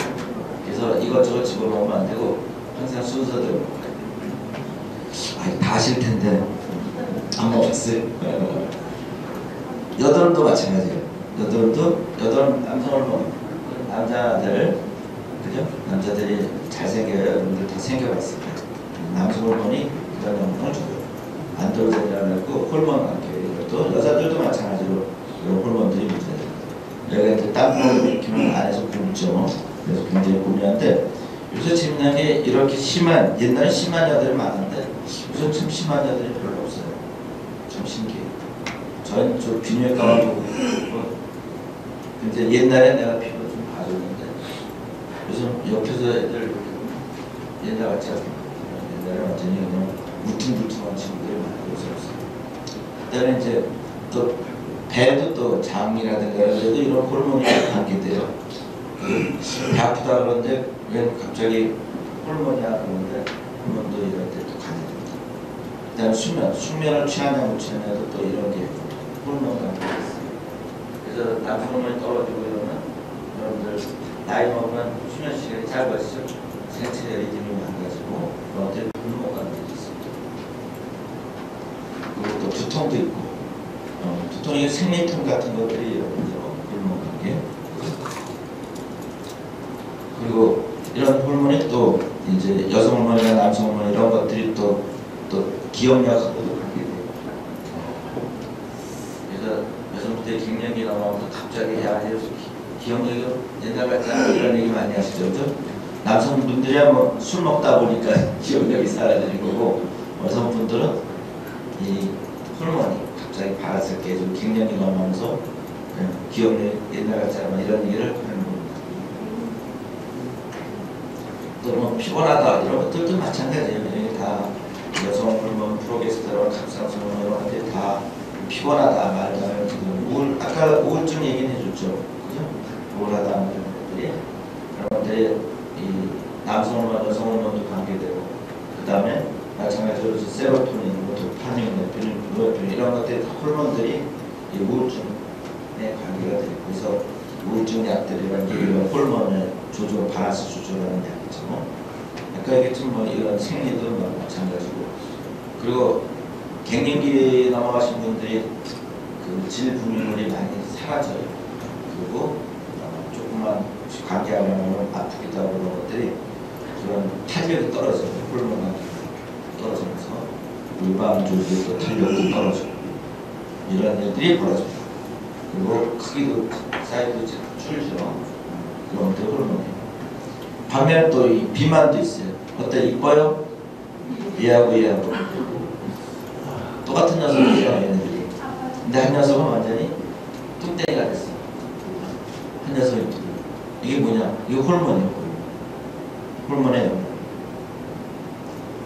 그래서 이것저것 집어넣으면 안 되고 항상 순서대로 먹어요. 다 아실 텐데 안 먹었어요. 여드름도 마찬가지예요. 여드름 남성 호르몬 남자들 그죠? 남자들이 잘생겨요. 여러분들 다 생겨봤을 거예요. 남성 호르몬이 그런 영향을 줘요. 안드로겐이라고 했고 호르몬 관계 이것도 여자들도 마찬가지로 이런 호르몬들이 문제돼요. 여기가 이제 땀을 일으키면 안에서 굶죠. 그래서 굉장히 고민한데 요새 재미난 게 이렇게 심한 옛날에 심한 여들이 많은데 요새 참 심한 여들이 별로 없어요. 참 신기해요. 저는 저 비뇨기과만 보고 있고 근데 옛날에 내가 피부 좀 봐줬는데 요즘 옆에서 애들 옛날 같지 않습니까? 옛날에 완전히 그냥 무퉁무퉁한 친구들이 많이 요새였어요. 그다음에 이제 또 배도 또 장이라든가 그래도 이런 호르몬이 관계돼요. 배 아프다 그러는데 왜 갑자기 호르몬이야 그러는데 호르몬도 이럴 때 또 관계됩니다. 그다음에 숙면을 취하냐 못 취하냐도 또 이런 게 호르몬 관계가 있어요. 그래서 남성 호르몬이 떨어지고 이러면 여러분들 나이 먹으면 수면 시간이 짧아지죠. 생체 리듬이 망가지고 어떤 호르몬 관계도 있습니다. 그리고 또 두통도 있고 두통이 생리통 같은 것들이 여러분들 호르몬 관계 그리고 이런 호르몬이 또 이제 여성 호르몬이나 남성 호르몬 이런 것들이 또 기억력하고도 관계돼요. 그래서 여성분들이 갱년기 넘어가면 갑자기 야 기억력이 옛날 같지 않아 이런 얘기 많이 하시죠, 그죠? 남성분들이야 뭐 술 먹다 보니까 기억력이 사라지는 거고 여성분들은 이 호르몬이 갑자기 바랐을 때 좀 갱년기 넘어가면서 기억력이 옛날 같지 않아 이런 얘기를 하는 겁니다. 또 뭐 피곤하다 이런 것들도 마찬가지예요. 다 여성 호르몬, 프로게스테론, 갑상선 이런 것들이 다 피곤하다 말하면 아까 우울증 얘기는 해줬죠. 그죠? 우울하다는 것들이. 그런데 이 남성 호르몬, 여성 호르몬도 관계되고, 그 다음에 마찬가지로 세로토닌, 도파민, 노르핀 이런 것들이 다 호르몬들이 이 우울증에 관계가 되고, 그래서 우울증 약들이라는 게 이런 호르몬을 조절, 밸런스 조절하는 약이죠. 아까 얘기했지만 뭐 이런 생리도 마찬가지고, 그리고 갱년기 넘어가신 분들이 그 질분유물이 많이 사라져요. 그리고 조금만 관계하면 아프기도 하고 그런 것들이 그런 탄력이 떨어져요. 호르몬이 떨어지면서 물방 조직도 탄력도 떨어지고 이런 일들이 벌어집니다. 그리고 크기도 사이즈도 줄죠. 그런 것들 호르몬이에요. 반면에 또 이 비만도 있어요. 어때? 이뻐요? 얘하고 똑같은 녀석이에요, 얘네들이. 근데 한 녀석은 완전히 뚱땡이가 됐어. 한 녀석이 이게 뭐냐? 이게 호르몬이에요. 호르몬이에요.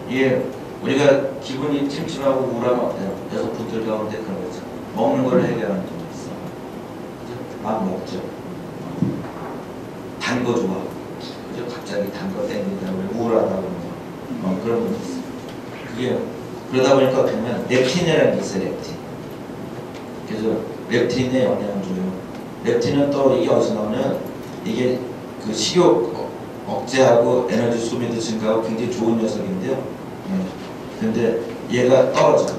이게 우리가 기분이 찜찜하고 우울하면 어때요? 여성분들 가운데 그런 거죠. 먹는 걸 해결하는 게 있어. 막 먹죠. 단 거 좋아. 그죠? 갑자기 단 거 땡긴다고 우울하다고 그런 분도 있어요. 그게 그러다 보니까 보면 렙틴이라는 게 있어요. 렙틴. 그래서 렙틴에 영향을 줘요. 렙틴은 또 이게 어디서 나오면 이게 그 식욕 억제하고 에너지 소비도 증가하고 굉장히 좋은 녀석인데요. 근데 얘가 떨어져요.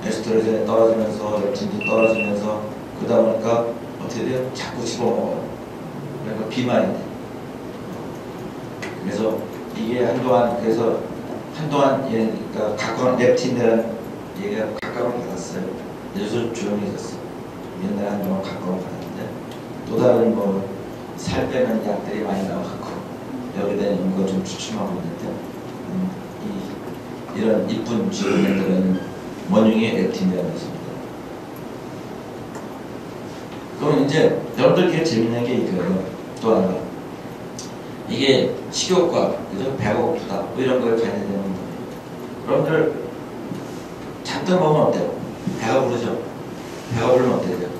에스트로겐이 떨어지면서 렙틴도 떨어지면서 그러다 보니까 어떻게 돼요? 자꾸 집어먹어요. 그러니까 비만이 돼요. 그래서 이게 한동안 얘가 각광 렙틴이라는 얘가 각광을 받았어요. 요즘 조용해졌어. 옛날에 한동안 각광을 받았는데 또 다른 뭐 살 빼는 약들이 많이 나와갖고 여기다 있는 거 좀 추춤하고 있는데 이런 이쁜 쥐를 만드는 원흉의 렙틴이라는 것입니다. 그럼 이제 여러분들 되게 재밌는 게 이거예요. 또 하나 이게 식욕과 그죠? 배가 고프다 뭐 이런 거에 관련되는 거예요. 여러분들 잔뜩 먹으면 어때요? 배가 부르죠? 배가 부르면 어때요?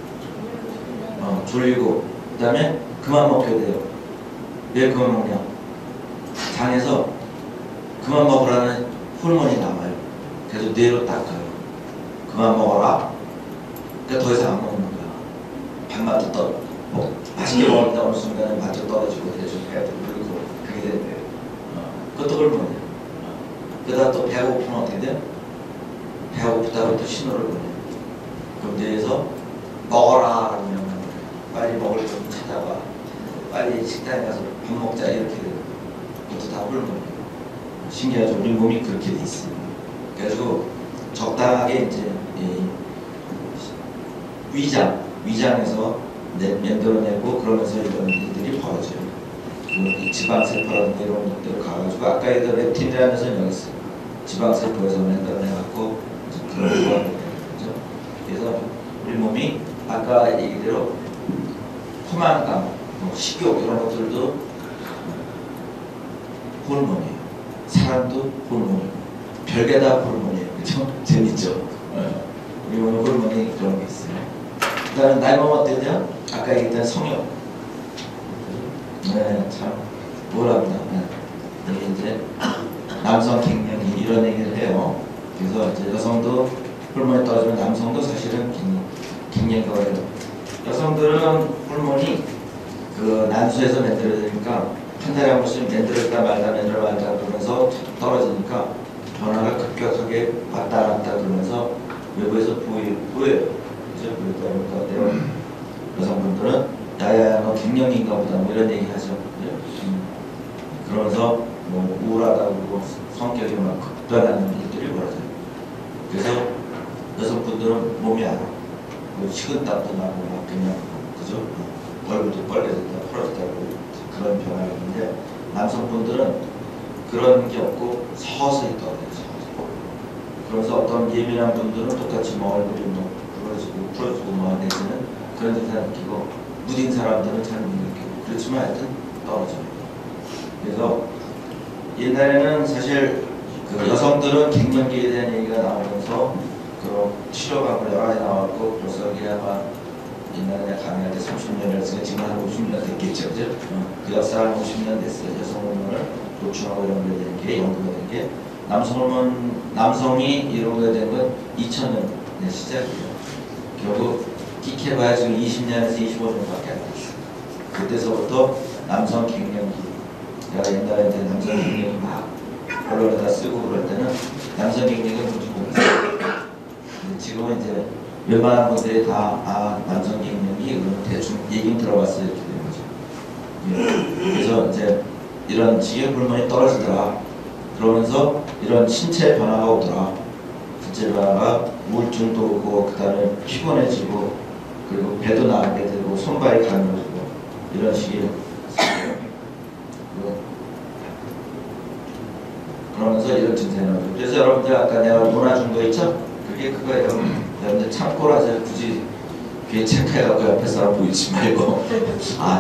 졸리고 그 다음에 그만 먹게 돼요. 왜 그만 먹냐? 장에서 그만 먹으라는 호르몬이 나와요. 그래서 뇌로 딱 가요. 그만 먹어라. 그러니까 더 이상 안 먹는 거야. 밥맛도 떨어지고 맛있게 먹는다 어느 순간에 맛도 떨어지고 대충 배도 부르고 그게 되는 거예요. 그것도 호르몬이에요. 그러다 또 배가 고프면 어떻게 돼요? 배가 고프다고 또 신호를 보내요. 그럼 뇌에서 먹어라 그러면 빨리 먹을 좀 찾아봐. 빨리 식당에 가서 밥 먹자 이렇게 돼요. 그것도 다 호르몬이에요. 신기하죠? 우리 몸이 그렇게 돼 있어요. 그래가지고 적당하게 이제 위장에서 만들어내고 그러면서 이런 일들이 벌어져요. 이 지방세포라든가 이런 것들을 가가지고 아까 얘기한 렙틴이라는 것은 여기 있어요. 지방세포에서 만들어내갖고 그런 거가 되죠. 그래서 우리 몸이 아까 얘기대로 포만감, 식욕 이런 것들도 호르몬이에요. 사람도 호르몬이에요. 별게 다 호르몬이에요. 그죠? 재밌죠? 우리 몸에 호르몬이 그런 게 있어요. 그 다음에 나이 먹으면 어떻게 돼요? 아까 얘기했던 성욕. 네, 참 우울합니다. 이게 이제 남성 갱년기 이런 얘기를 해요. 그래서 이제 여성도 호르몬이 떨어지면 남성도 사실은 갱년기가 와요. 여성들은 호르몬이 그 난수에서 만들어지니까 한 달에 한 번씩 만들었다 말다 그러면서 떨어지니까 변화가 급격하게 왔다 갔다 그러면서 외부에서 보여요. 그죠? 그러니까 여성분들은 야야야 너 갱년기인가 보다 뭐 이런 얘기 하죠. 그러면서 뭐 우울하다고 그러고 성격이 막 급변하는 일들이 벌어져요. 그래서 여성분들은 몸이 안 와요. 식은땀도 나고 막 그냥 그죠? 얼굴도 빨개졌다 풀어졌다고 그런 변화가 있는데 남성분들은 그런 게 없고 서서히 떨어져요. 그래서 어떤 예민한 분들은 똑같이 뭐 얼굴이 뭐 풀어지고 뭐 내지는 그런 듯한 느끼고 무딘 사람들은 잘 못 느끼고 그렇지만 하여튼 떨어져요. 그래서 옛날에는 사실 그 여성들은 갱년기에 대한 얘기가 나오면서 그런 치료가 여러 가지 나왔고 벌써 이게 아마 옛날에 강의할 때 30년을 했으니까 지금 한 50년 됐겠죠, 그죠? 그 역사가 한 50년 됐어요. 여성 호르몬을 보충하고 이런 게 된 게 연구가 된 게 남성 호르몬, 남성이 이런 거에 된 건 2000년의 시작이에요. 결국 끼켜봐야 지금 20년에서 25년밖에 안 됐어요. 그때서부터 남성 갱년기, 제가 옛날에 이제 남성 갱년기 막 언론에다 쓰고 그럴 때는 남성 갱년기가 뭔지 몰랐어요. 지금은 이제 웬만한 분들이 다 남성 갱년기 그러면 대충 얘기는 들어봤어요. 이렇게 되는 거죠. 그래서 이제 이런 지역 호르몬이 떨어지더라. 그러면서 이런 신체 변화가 오더라. 신체 변화가 우울증도 오고 그 다음에 피곤해지고 그리고 배도 나가게 되고 손발이 가늘어지고 이런 식의 그러면서 이런 증상이 나오죠. 그래서 여러분들 아까 내가 논아준 거 있죠? 그게 그거예요. 여러분들 참고라서 굳이 귀에 체크해갖고 옆에 사람 보이지 말고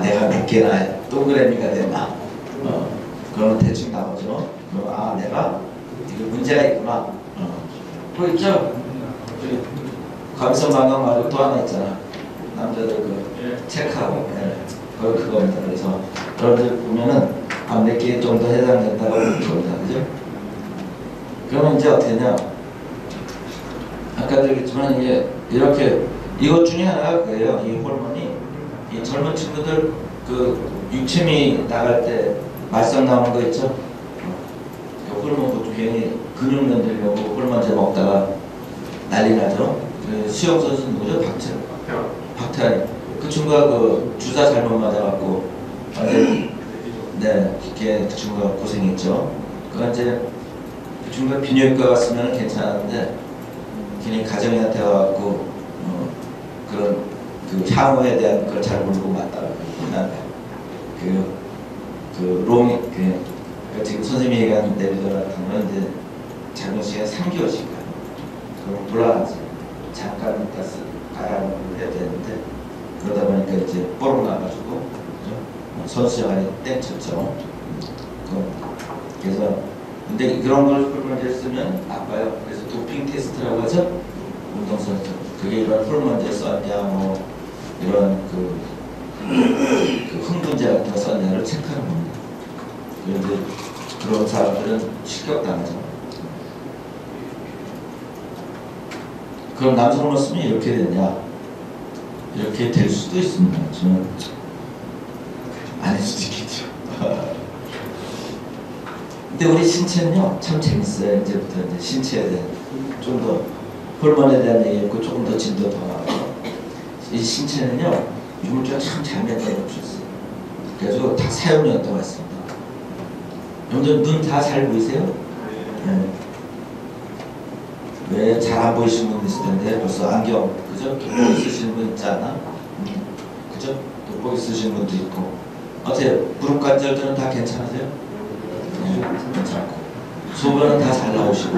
내가 몇 개나 동그라미가 됐나 그러면 대충 나오죠. 그럼 내가 이게 문제가 있구나. 그거 있죠? 감성방광 말고 또 하나 있잖아. 남자들 그 체크하고 그겁니다. 그래서 여러분들 보면은 몇 개 정도 해당된다고 봅니다. 그죠? 그러면 이제 어떻게 되냐? 아까도 얘기했지만 이게 이렇게 이것 중에 하나가 그래요. 이 호르몬이 이 젊은 친구들 그 유체미 나갈 때 말썽 나오는 거 있죠? 그 호르몬 그것도 괜히 근육 만들려고 호르몬제 먹다가 난리 나죠. 그 수영 선수 누구죠? 박태환. 그 친구가 그 주사 잘못 맞아갖고 걔 그 친구가 고생했죠. 그건 이제 그 친구가 비뇨기과 갔으면 괜찮았는데 괜히 가정의한테 와갖고 그런 그 향후에 대한 걸 잘 모르고 맞다가 지금 선생님이 얘기한 내비들 같은 건 이제 작은 시간 3개월씩 가요. 그럼 곤란하지. 잠깐 가라앉고 해야 되는데 그러다 보니까 이제 뽀록 나가지고 선수생활이 땡쳤죠. 그래서 근데 그런 걸 호르몬제 쓰면 나빠요. 그래서 도핑 테스트라고 하죠. 운동선수 그게 이런 호르몬제 썼냐 뭐 이런 그 흥분제 같은 거 썼냐를 체크하는 겁니다. 그런데 그런 사람들은 실격당하죠. 그럼 남성 호르몬 쓰면 이렇게 되냐? 이렇게 될 수도 있습니다. 저는 아닐 수도 있겠죠. 근데 우리 신체는요 참 재밌어요. 이제부터 이제 신체에 대한 좀 더 호르몬에 대한 얘기했고 조금 더 진도 더 나가요. 이 신체는요 유물주가 참 잘 만들어 놓으셨어요. 그래서 다 사용료였다고 했습니다. 여러분들 눈 다 잘 보이세요? 네. 왜 잘 안 보이시는 분 있을 텐데 벌써 안경 그죠? 돋보기 쓰시는 분 있지 않아? 그죠? 돋보기 쓰시는 분도 있고 어때요? 무릎 관절들은 다 괜찮으세요? 네, 괜찮고 소변은 다 잘 나오시고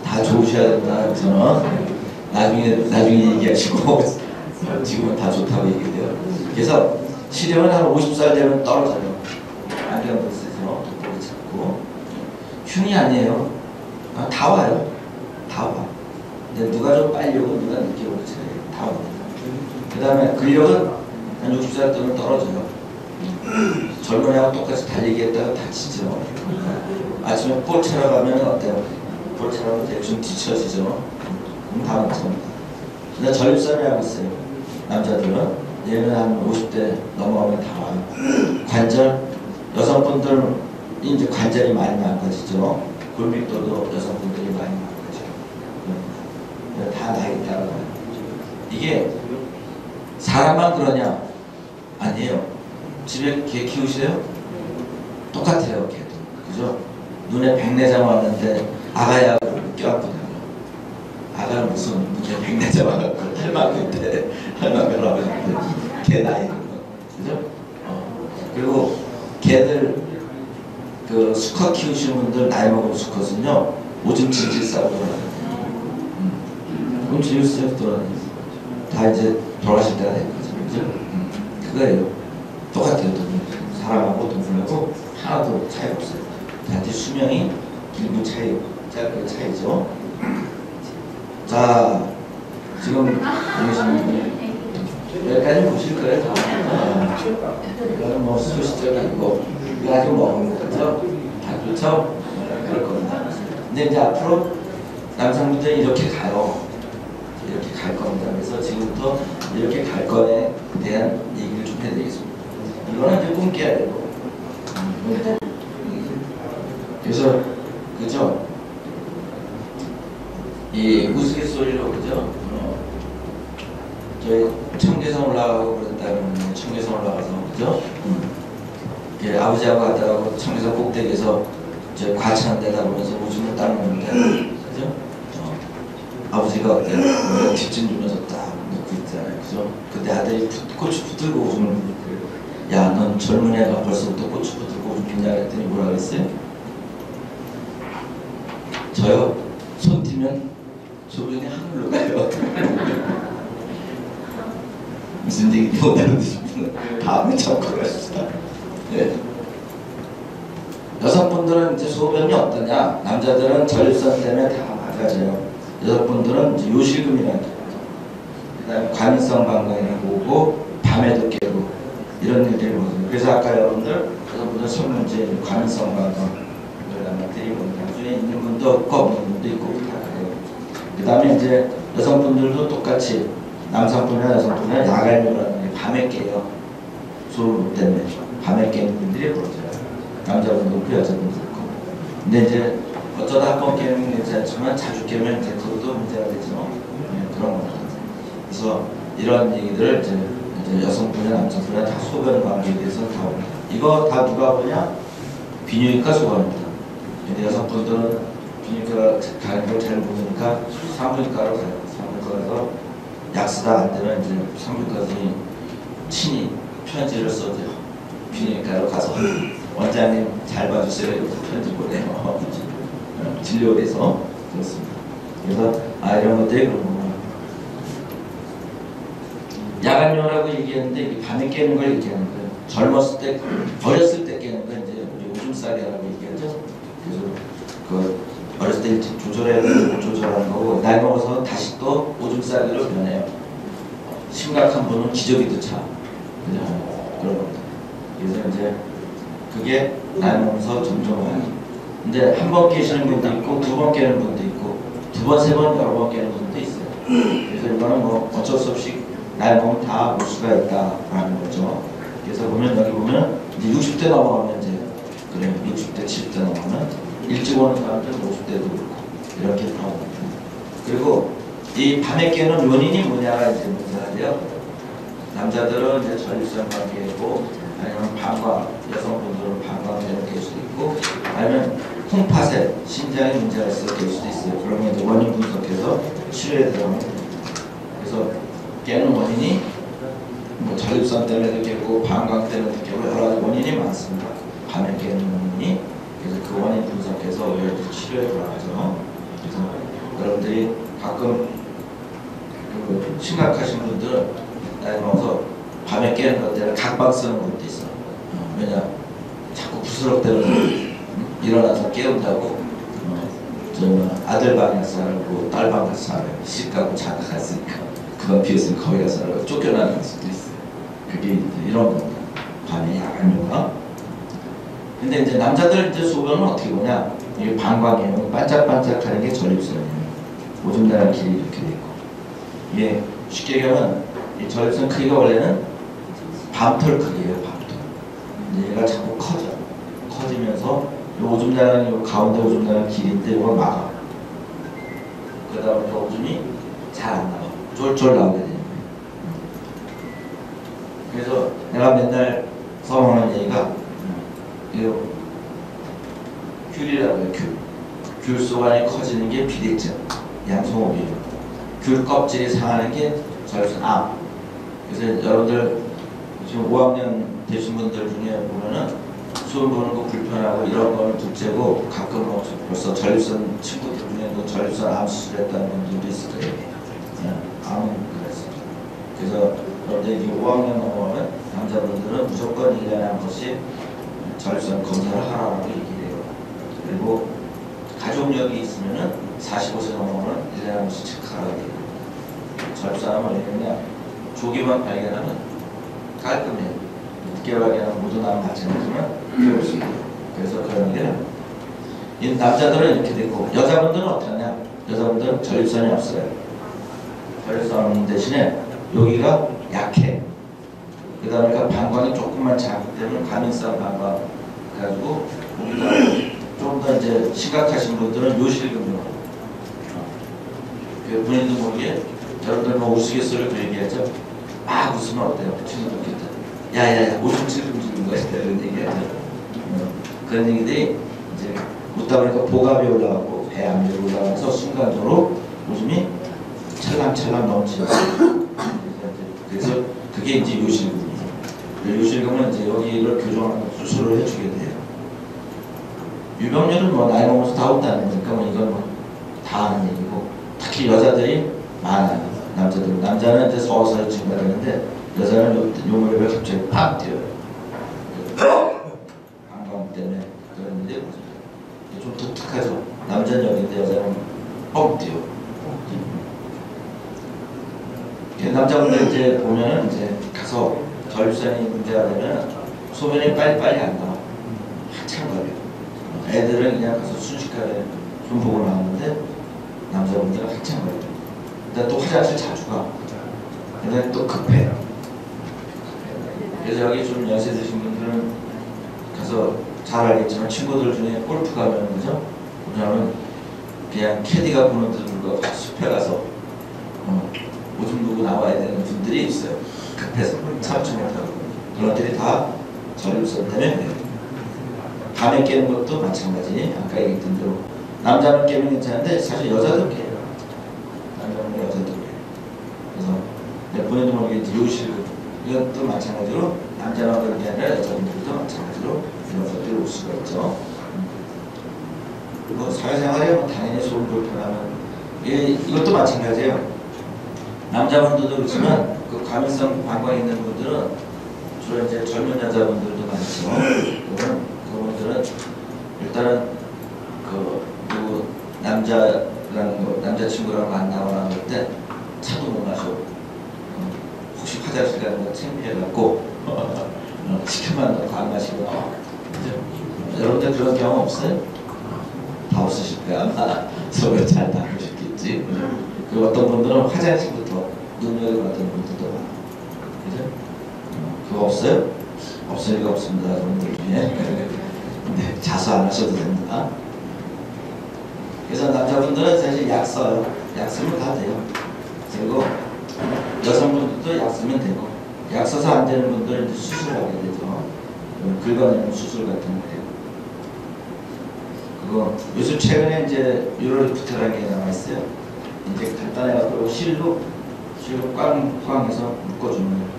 다 좋으셔야 된다. 그래서는 나중에 얘기하시고 지금은 다 좋다고 얘기해요. 그래서 시력은 한 50살 되면 떨어져요. 안경도 쓰죠. 돋보기 찾고 흉이 아니에요. 다 와요. 다 와. 근데 누가 좀 빨리 오고 누가 늦게 오고 다 옵니다. 그 다음에 근력은 한 60살 되면 떨어져요. 젊은 애하고 똑같이 달리기 했다가 다치죠. 아침에 볼 차러 가면 어때요? 볼 차러 가면 대충 뒤처지죠. 그럼 다 맞습니다. 근데 전립선이 하고 있어요. 남자들은 얘는 한 50대 넘어가면 다 와요. 관절 여성분들 이제 관절이 많이 망가지죠. 골밀도도 여성분들이 많이 망가져요. 다 나이 따라가요. 이게 사람만 그러냐? 아니에요. 집에 개 키우세요? 똑같아요. 개도. 그죠? 눈에 백내장 왔는데 아가야 껴안고 다녀요. 아가는 무슨 백내장 와갖고 할망구인데 할망구를 하는데 개 나이는 그죠? 그리고 개들 그 수컷 키우시는 분들 나이 먹은 수컷은요 오줌 질질 싸고 돌아다녀요. 그럼 질질 돌아다녀요. 다 이제 돌아가실 때가 된 거죠. 그죠? 그거예요. 똑같아요. 사람하고 동물하고 하나도 차이 없어요. 단지 수명이 길고 짧고 차이죠. 자, 지금 보시는 분이 여기까지 보실 거예요. 다. 이거는 뭐 소시적이고 이거 아주 먹은 거죠. 다 좋죠? 그럴 겁니다. 근데 이제 앞으로 남성분들이 이렇게 가요. 이렇게 갈 겁니다. 그래서 지금부터 이렇게 갈 거에 대한 얘기를 좀 해드리겠습니다. 이거는 이제 꿈깨야 되고. 그래서 그죠? 이 우스갯소리로 그죠? 저희 청계산 올라가고 그랬다면 청계산 올라가서 그죠? 예, 아버지하고 갔다가 청계산 꼭대기에서 저 과천 내다보면서 오줌을 닦는데 그죠? 아버지가 어때요? 뒷짐 주면서 딱 놓고 있잖아요. 그죠? 그때 아들이 고추 붙들고 오줌을 야, 넌 젊은 애가 벌써부터 고추 붙들고 오줌 빈냐 그랬더니 뭐라 그랬어요? 저요? 손 띄면 소변이 하늘로 가요. 무슨 얘기인지 못 알아듣시면 다음에 참고 가십시다. 네. 여성분들은 이제 소변이 어떠냐? 남자들은 전립선 때문에 다 막아져요. 여성분들은 이제 요실금이라는 게 그 다음에 과민성 방광이 오고 밤에도 깨고 이런 일들이 오거든요. 그래서 아까 여러분들 여성분들 설문지에 과민성 방광을 아마 드리고 나중에 있는 분도 없고 없는 분도 있고 다 그래요. 그 다음에 이제 여성분들도 똑같이 남성분이나 여성분이나 야간류라는 게 밤에 깨요. 소음 때문에 밤에 깨는 분들이 그러죠. 남자분도 있고 여자분도 있고. 근데 이제 어쩌다 한 번 깨면 괜찮지만 자주 깨면 이제 그것도 문제가 되죠. 네, 그런 겁니다. 그래서 이런 얘기들을 이제 여성분이나 남성분이나 다 소변 관계에 대해서 다 옵니다. 이거 다 누가 보냐? 비뇨기과 소관입니다. 근데 여성분들은 비뇨기과 가는 걸 잘 모르니까 산부인과로 가요. 산부인과에서 약 쓰다 안 되면 이제 산부인과들이 친히 편지를 써줘요. 비뇨기과로 가서 원장님 잘 봐주세요. 이렇게 편지 보내요. 진료에서 그렇습니다. 그래서 이런 것들이 그런 거구나. 야간요라고 얘기했는데 이게 밤에 깨는 걸 얘기하는 거예요. 젊었을 때, 어렸을 때 깨는 건 이제 우리 오줌살이라고 얘기하죠. 그래서 그 어렸을 때 일찍 조절해야 되는 조절하는 거고 나이 먹어서 다시 또 오줌살이로 변해요. 심각한 분은 기저귀도 차. 그죠? 그런 겁니다. 그래서 이제 그게 나이 먹으면서 점점 와요. 근데 한 번 깨시는 분도 있고 두 번 깨는 분도 있고 두 번, 세 번, 여러 번 깨는 분도 있어요. 그래서 이거는 뭐 어쩔 수 없이 나이 먹으면 다 올 수가 있다라는 거죠. 그래서 보면 여기 보면 이제 60대 넘어가면 이제 그래요. 60대, 70대 넘어가면 일찍 오는 사람들은 50대도 그렇고 이렇게 나옵니다. 그리고 이 밤에 깨는 원인이 뭐냐가 이제 문제가 돼요. 남자들은 이제 전립선 관계고 아니면 방광, 여성분들은 방광되는 깰 수도 있고 아니면 콩팥에 심장에 문제가 있어서 깰 수도 있어요. 그러면 이제 원인 분석해서 치료에 들어가면 됩니다. 그래서 깨는 원인이 뭐 전립선 때문에도 깨고 방광 때문에도 깨고 여러 가지 원인이 많습니다. 밤에 깨는 원인이. 그래서 그 원인 분석해서 치료에 들어가죠. 그래서 여러분들이 가끔 그 심각하신 분들은 나이 먹어서 밤에 깨는 것 때문에 각방 쓰는 것도 있어. 왜냐? 자꾸 부스럭대는 일어나서 깨운다고 아들 방에 살고 딸 방에 살고 시가고 자가 갔으니까 그건 비었으면 거기 가서 살고 쫓겨나는 수도 있어요. 그게 이런 겁니다. 밤에 야간요가. 근데 이제 남자들 이제 소변은 어떻게 보냐? 이게 방광이에요. 반짝반짝하는 게 전립선이에요. 오줌 나는 길이 이렇게 돼 있고. 이게 쉽게 얘기하면 이 전립선 크기가 원래는 밤털 크기예요. 밤털. 근데 얘가 자꾸 커져. 커지면서 이 오줌 나는 가운데 오줌 나는 길인데 이걸 막아. 그러다 보니까 오줌이 잘 안 나와. 쫄쫄 나오게 되는 거예요. 그래서 내가 맨날 써먹는 얘기가 귤이라고 해요. 귤 속안이 커지는 게 비대증, 양성호흡이에요. 귤 껍질이 상하는 게 전립선 암. 그래서 여러분들 지금 5학년 되신 분들 중에 보면은 수험 보는 거 불편하고 이런 거는 둘째고 가끔 벌써 전립선 친구들 중에도 전립선 암 수술했다는 분들도 있을 거예요. 암은 그랬습니다. 그래서 여러분들 5학년 넘어가면 남자분들은 무조건 1년에 한 번씩 전립선 검사를 하라고 얘기해요. 그리고 가족력이 있으면은 45세 넘어가면 1년에 한 번씩 체크하라고 해요. 전립선암은 왜냐면 조기만 발견하면 깔끔해요. 늦게 발견하면 모두 나면 마찬가지지만 그게 없습니다. 그래서 그런 게 이 남자들은 이렇게 되고 여자분들은 어떠냐? 여자분들은 전립선이 없어요. 전립선 없는 대신에 여기가 약해. 그러니까 방광이 조금만 작기 때문에 가민성 방광 그래가지고 우리가 좀 더 이제 심각하신 분들은 요실금요. 그 본인도 모르게 여러분들 뭐 우스갯소리를 그 얘기하죠. 막 웃으면 어때요? 친구들 좋겠다. 야야야 오줌 찔끔 찔끔 거야. 이런 얘기하죠. 그런 얘기들이 이제 웃다 보니까 복압이 올라가고 배압력이 올라가서 순간적으로 오줌이 찰랑찰랑 넘치죠. 그래서 그게 이제 요실금이에요. 요실금은 이제 여기를 교정하는 수술을 해주게 돼요. 유병률은 뭐 나이 먹어서 다 없다는 거니까 뭐 이건 뭐 다 아는 얘기고 특히 여자들이 많아요. 남자는 이제 서서히 증가되는데 여자는 요 무렵에 갑자기 팍 뛰어요. 방광 때문에 그랬는데 좀 독특하죠. 남자는 여기인데 여자는 뻥 뛰어. 남자분들 이제 보면은 이제 가서 전립선이 문제가 되면 소변이 빨리빨리 안 나와. 한참 걸려. 애들은 그냥 가서 순식간에 좀 보고 나오는데 남자분들은 한참 걸려. 근데 또 화장실 자주 가. 근데 또 급해. 그래서 여기 좀 연세 드신 분들은 가서 잘 알겠지만 친구들 중에 골프 가면 그죠? 그러면 그냥 캐디가 보는 들고 숲에 가서 오줌 누고 나와야 되는 분들이 있어요. 급해서 참지 못하고 그런 것들이 다 전립선 때문에 그래요. 밤에 깨는 것도 마찬가지. 아까 얘기했던 대로 남자는 깨면 괜찮은데 사실 여자도 깨요. 남자는 여자도 깨요. 그래서 본인도 모르게 요실 이것도 마찬가지로 남자만 그런 게 아니라 여자분들도 마찬가지로 이런 것들이 올 수가 있죠. 그리고 사회생활에 뭐 당연히 소음 불편하면 이것도 마찬가지예요. 남자분들도 그렇지만 그 과민성 방광이 있는 분들은 주로 이제 젊은 여자분들도 많죠. 그분들은 일단은 그 누구 남자친구랑 만나거나 그럴 때 차도 못 마셔. 혹시 화장실 가는 거 창피해갖고 시켜만 넣고 안 마시고 여러분들 그런 경험 없어요? 다 없으실 거야. 아마 서로 잘 다루셨겠지. 그리고 어떤 분들은 화장실부터 눈여겨 봤던 분들도 많아. 그죠? 그거 없어요? 없을 리가 없습니다. 여러분들 중에. 네, 자수 안 하셔도 됩니다. 그래서 남자분들은 사실 약 써요. 약 쓰면 다 돼요. 그리고 여성분들도 약 쓰면 되고 약 써서 안 되는 분들은 이제 수술하게 되죠. 긁어내는 수술 같은 거예요. 그리고 요즘 최근에 이제 유로리프트라는 게 나와 있어요. 이제 간단해가지고 실로 꽝꽝 해서 묶어주는 거예요.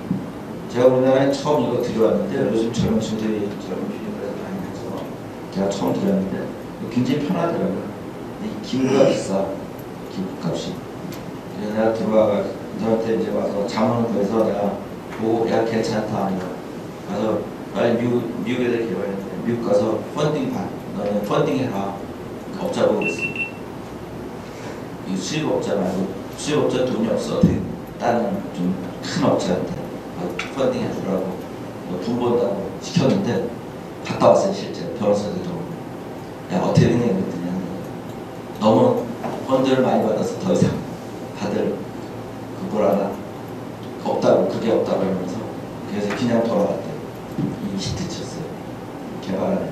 제가 우리나라에 처음 이거 들여왔는데 요즘 젊은 친구들이 젊은 피부과에서 많이 하죠. 제가 처음 들여왔는데 굉장히 편하더라고요. 이 기구가 비싸. 기구값이. 그래서 내가 들어와가 너한테 이제 와서 자문을 구해서 내가 보고 야 괜찮다. 가서 빨리 미국 애들 개발했는데 미국 가서 펀딩 받. 너는 펀딩해라. 업자 보고 있어. 이 수입업자 말고 수입업자 돈이 없어. 다른 좀 큰 업자한테 펀딩 해주라고 돈 번다고 시켰는데 갔다 왔어요. 실제 변호사들도 야 어떻게 되냐 그랬더니 너무 펀드를 많이 받아서 더 이상 다들 뭐라나 없다고 그게 없다고 하면서 그래서 그냥 돌아왔대요. 이 히트 쳤어요. 개발할 때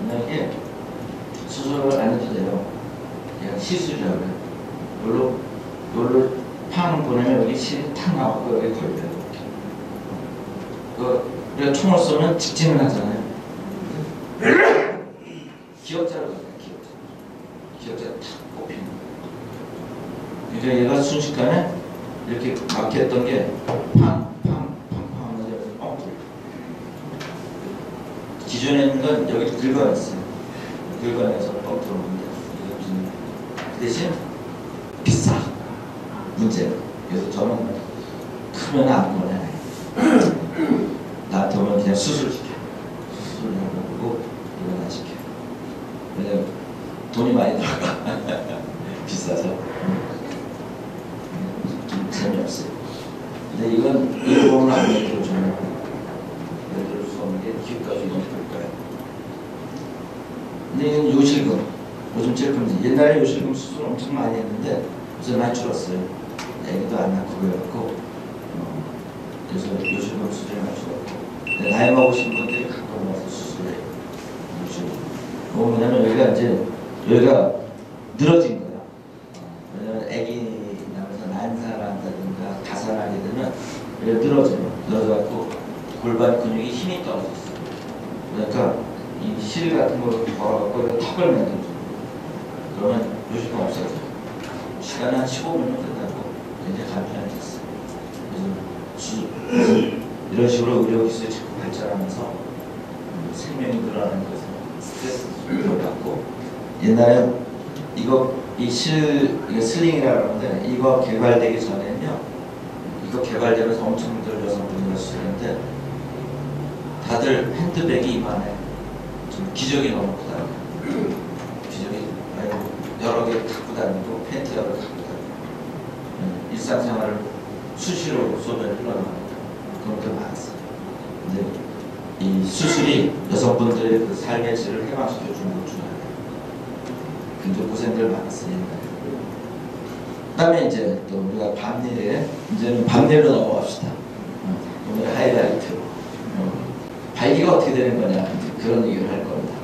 만약에 수술을 안 해도 돼요. 그냥 시술이라고 해요. 요걸로 팡 보내면 여기 실이 탁 나오고 여기 걸려요. 우리가 총을 쏘면 직진을 하잖아요. 기억자로 가요. 기억자가 탁 꼽히는 거예요. 그러니까 얘가 순식간에 이렇게 막혔던 게 팡 하면서 여기 뻥 뚫려. 기존에 있는 건 여기 긁어냈어요. 긁어내서 뻥 뚫었는데 그 대신 비싸. 문제. 그래서 저는 크면 안 거네. 나한테 오면 그냥 수술시켜. 수술하고 이건 안 시켜. 왜냐면 돈이 많이 들어가. 비싸서. 좀 재미없어요. 예를 들어 수 없는 게 기업가수 이런 볼까요? 근데 이건 요실금, 요즘 찔끔지. 옛날에 요실금 수술 엄청 많이 했는데 요새 많이 줄었어요. 애기도 안 낳고 그래갖고 그래서 요실금 수술이 많이 줄었고, 나이 먹으신 분들이 가끔 와서 수술해요. 요실금. 뭐냐면 여기가 늘어진 거야. 왜냐면 애기 나면서 난사를 한다든가 가산하게 되면 여기가 늘어져갖고 골반 근육이 힘이 떨어졌어. 그러니까 이 실 같은 거로 걸어갖고 턱을 만들어줘. 그러면 요실금 없어져. 시간 한 15분이면 끝나고 굉장히 간편해졌어. 그래서 이런 식으로 의료기술이 자꾸 발전하면서 생명이 늘어나는 것은 스트레스를 받고, 옛날에 이게 슬링이라고 하는데, 이거 개발되기 전에는요, 이거 개발되면서 엄청 힘들어 여성분들이 수술했는데 다들 핸드백이 입안에 좀 기저귀 넣어놓고 다녀요. 기저귀 여러 개 갖고 다니고 팬티 여러 개 갖고 다니고 일상생활을 수시로 소변을 흘러나가고 그런 게 많았어요. 근데 이 수술이 여성분들의 그 삶의 질을 해방시켜 주는 것 중 하나예요. 굉장히 고생들 많았어요. 그 다음에 이제 또 우리가 이제는 밤일로 넘어갑시다. 오늘 하이라이트. 발기가 어떻게 되는 거냐, 이제 그런 얘기를 할 겁니다.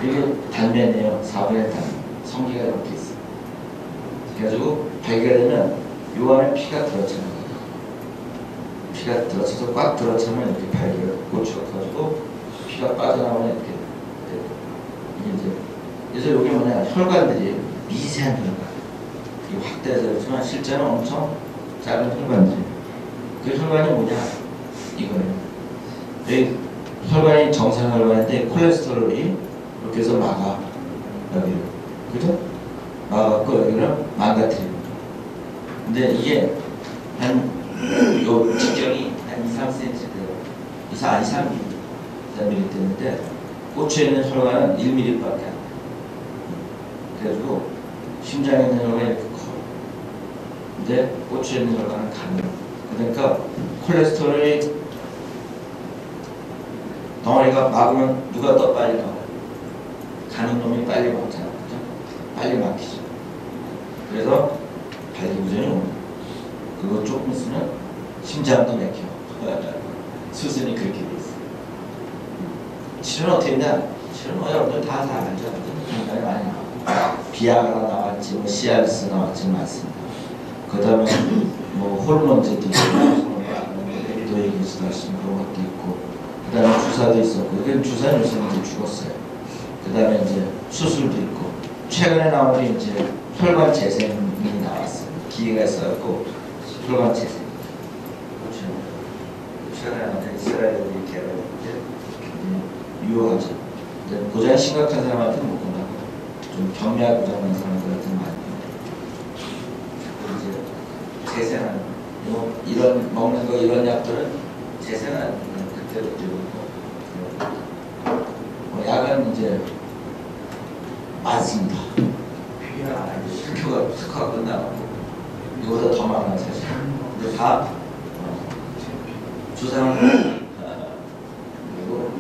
이게 단면이에요. 4분의 단. 성기가 이렇게 있어요. 그래가지고 발기가 되면 요 안에 피가 들어차는 거예요. 피가 들어차서 꽉 들어차면 이렇게 발기가 고추가 터지고 피가 빠져나오면 이렇게 돼요. 이게 이제 그래서 여기 뭐냐, 혈관들이 미세한 혈관. 이게 확대해서 그렇지만 실제는 엄청 작은 혈관들이. 그 혈관이 뭐냐, 이거예요. 여기 혈관이 정상 혈관인데 콜레스테롤이 이렇게 해서 막아, 여기를. 그죠? 막아갖고 여기를 망가뜨리고. 근데 이게 요 직경이 한 2-3cm 돼요. 2-3mm 되는데 꼬추에 있는 혈관은 1mm밖에 안 돼요. 그래가지고 심장에 있는 혈관이 이렇게 커요. 근데 꼬추에 있는 혈관은 가늘어. 그러니까 콜레스테롤이 덩어리가 막으면 누가 더 빨리 막아요? 가는 놈이 빨리 막잖아. 그죠? 빨리 막히죠. 그래서 발기부전이 옵니다. 그거 조금 있으면 심장도 막혀. 수순이 그렇게 돼 있어요. 치료는 어떻게 했냐? 치료는 여러분들 다 알죠. 굉장히 많이 나와요. 비아그라 나왔지, 뭐 시알스 나왔지 많습니다. 그 다음에 뭐 호르몬제도 있고, 또 얘기해서 하시는 그런 것도 있고, 그 다음에 주사도 있었고, 그 주사는 요새 이제 죽었어요. 그 다음에 이제 수술도 있고, 최근에 나온 게 이제 혈관 재생이 나왔어요. 기계가 있어갖고 혈관 재생. 최근에 나온 이스라엘이 개발했는데 유효하죠. 고장이 심각한 사람한테는 못 건다고, 좀 경미하게 고장난 사람들한테는 많이 건다고. 이제 재생하는, 이런 먹는 거 이런 약들은 재생하는 그때도 되고, 약은 이제 많습니다. 특허가 끝나고 이거보다 더 많아 사실. 근데 다 주사는 그리고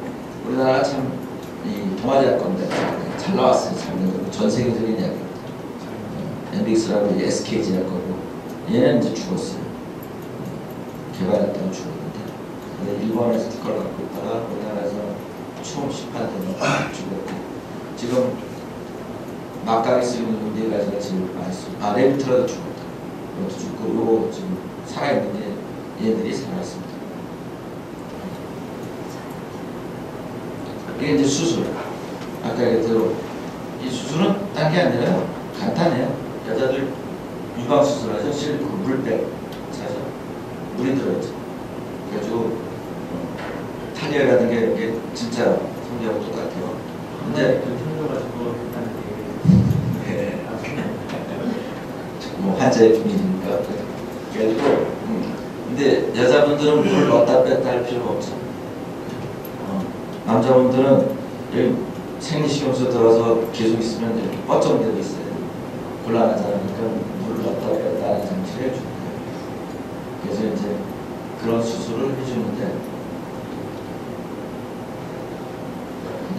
우리나라가 참 이 동아리아 건데 잘 나왔어요. 전 세계적인 약입니다. 엠빅스라고 SKG 약 거고, 얘는 이제 죽었어요. 개발했다가 죽었는데, 근데 일본에서 특허를 갖고 있다가 우리나라에서 처음 시판되면 죽었고, 지금 막강히 쓰이는 네 가지가 제일 많이 쓰고, 레비트라도 죽었다. 이것도 죽고, 요거 지금 살아있는데 얘들이 살아있습니다. 이게 이제 수술. 아까 얘기대로 이 수술은 딴 게 아니라요, 간단해요. 여자들 유방 수술하죠. 실리콘 물백 차죠. 물이 들어있죠. 그래가지고 탈리아라는 게 이게 진짜 성기하고 똑같아요. 근데 네. 뭐 환자의 비밀이니까. 그래가지고 근데 여자분들은 물을 넣었다 뺐다 할 필요가 없죠. 남자분들은 여기 생리식염수 들어서 계속 있으면 이렇게 뻗정되고 있어요. 곤란하잖아요. 그러니까 물을 넣었다 뺐다 하는 장치를 해주는 거예요. 그래서 이제 그런 수술을 해주는데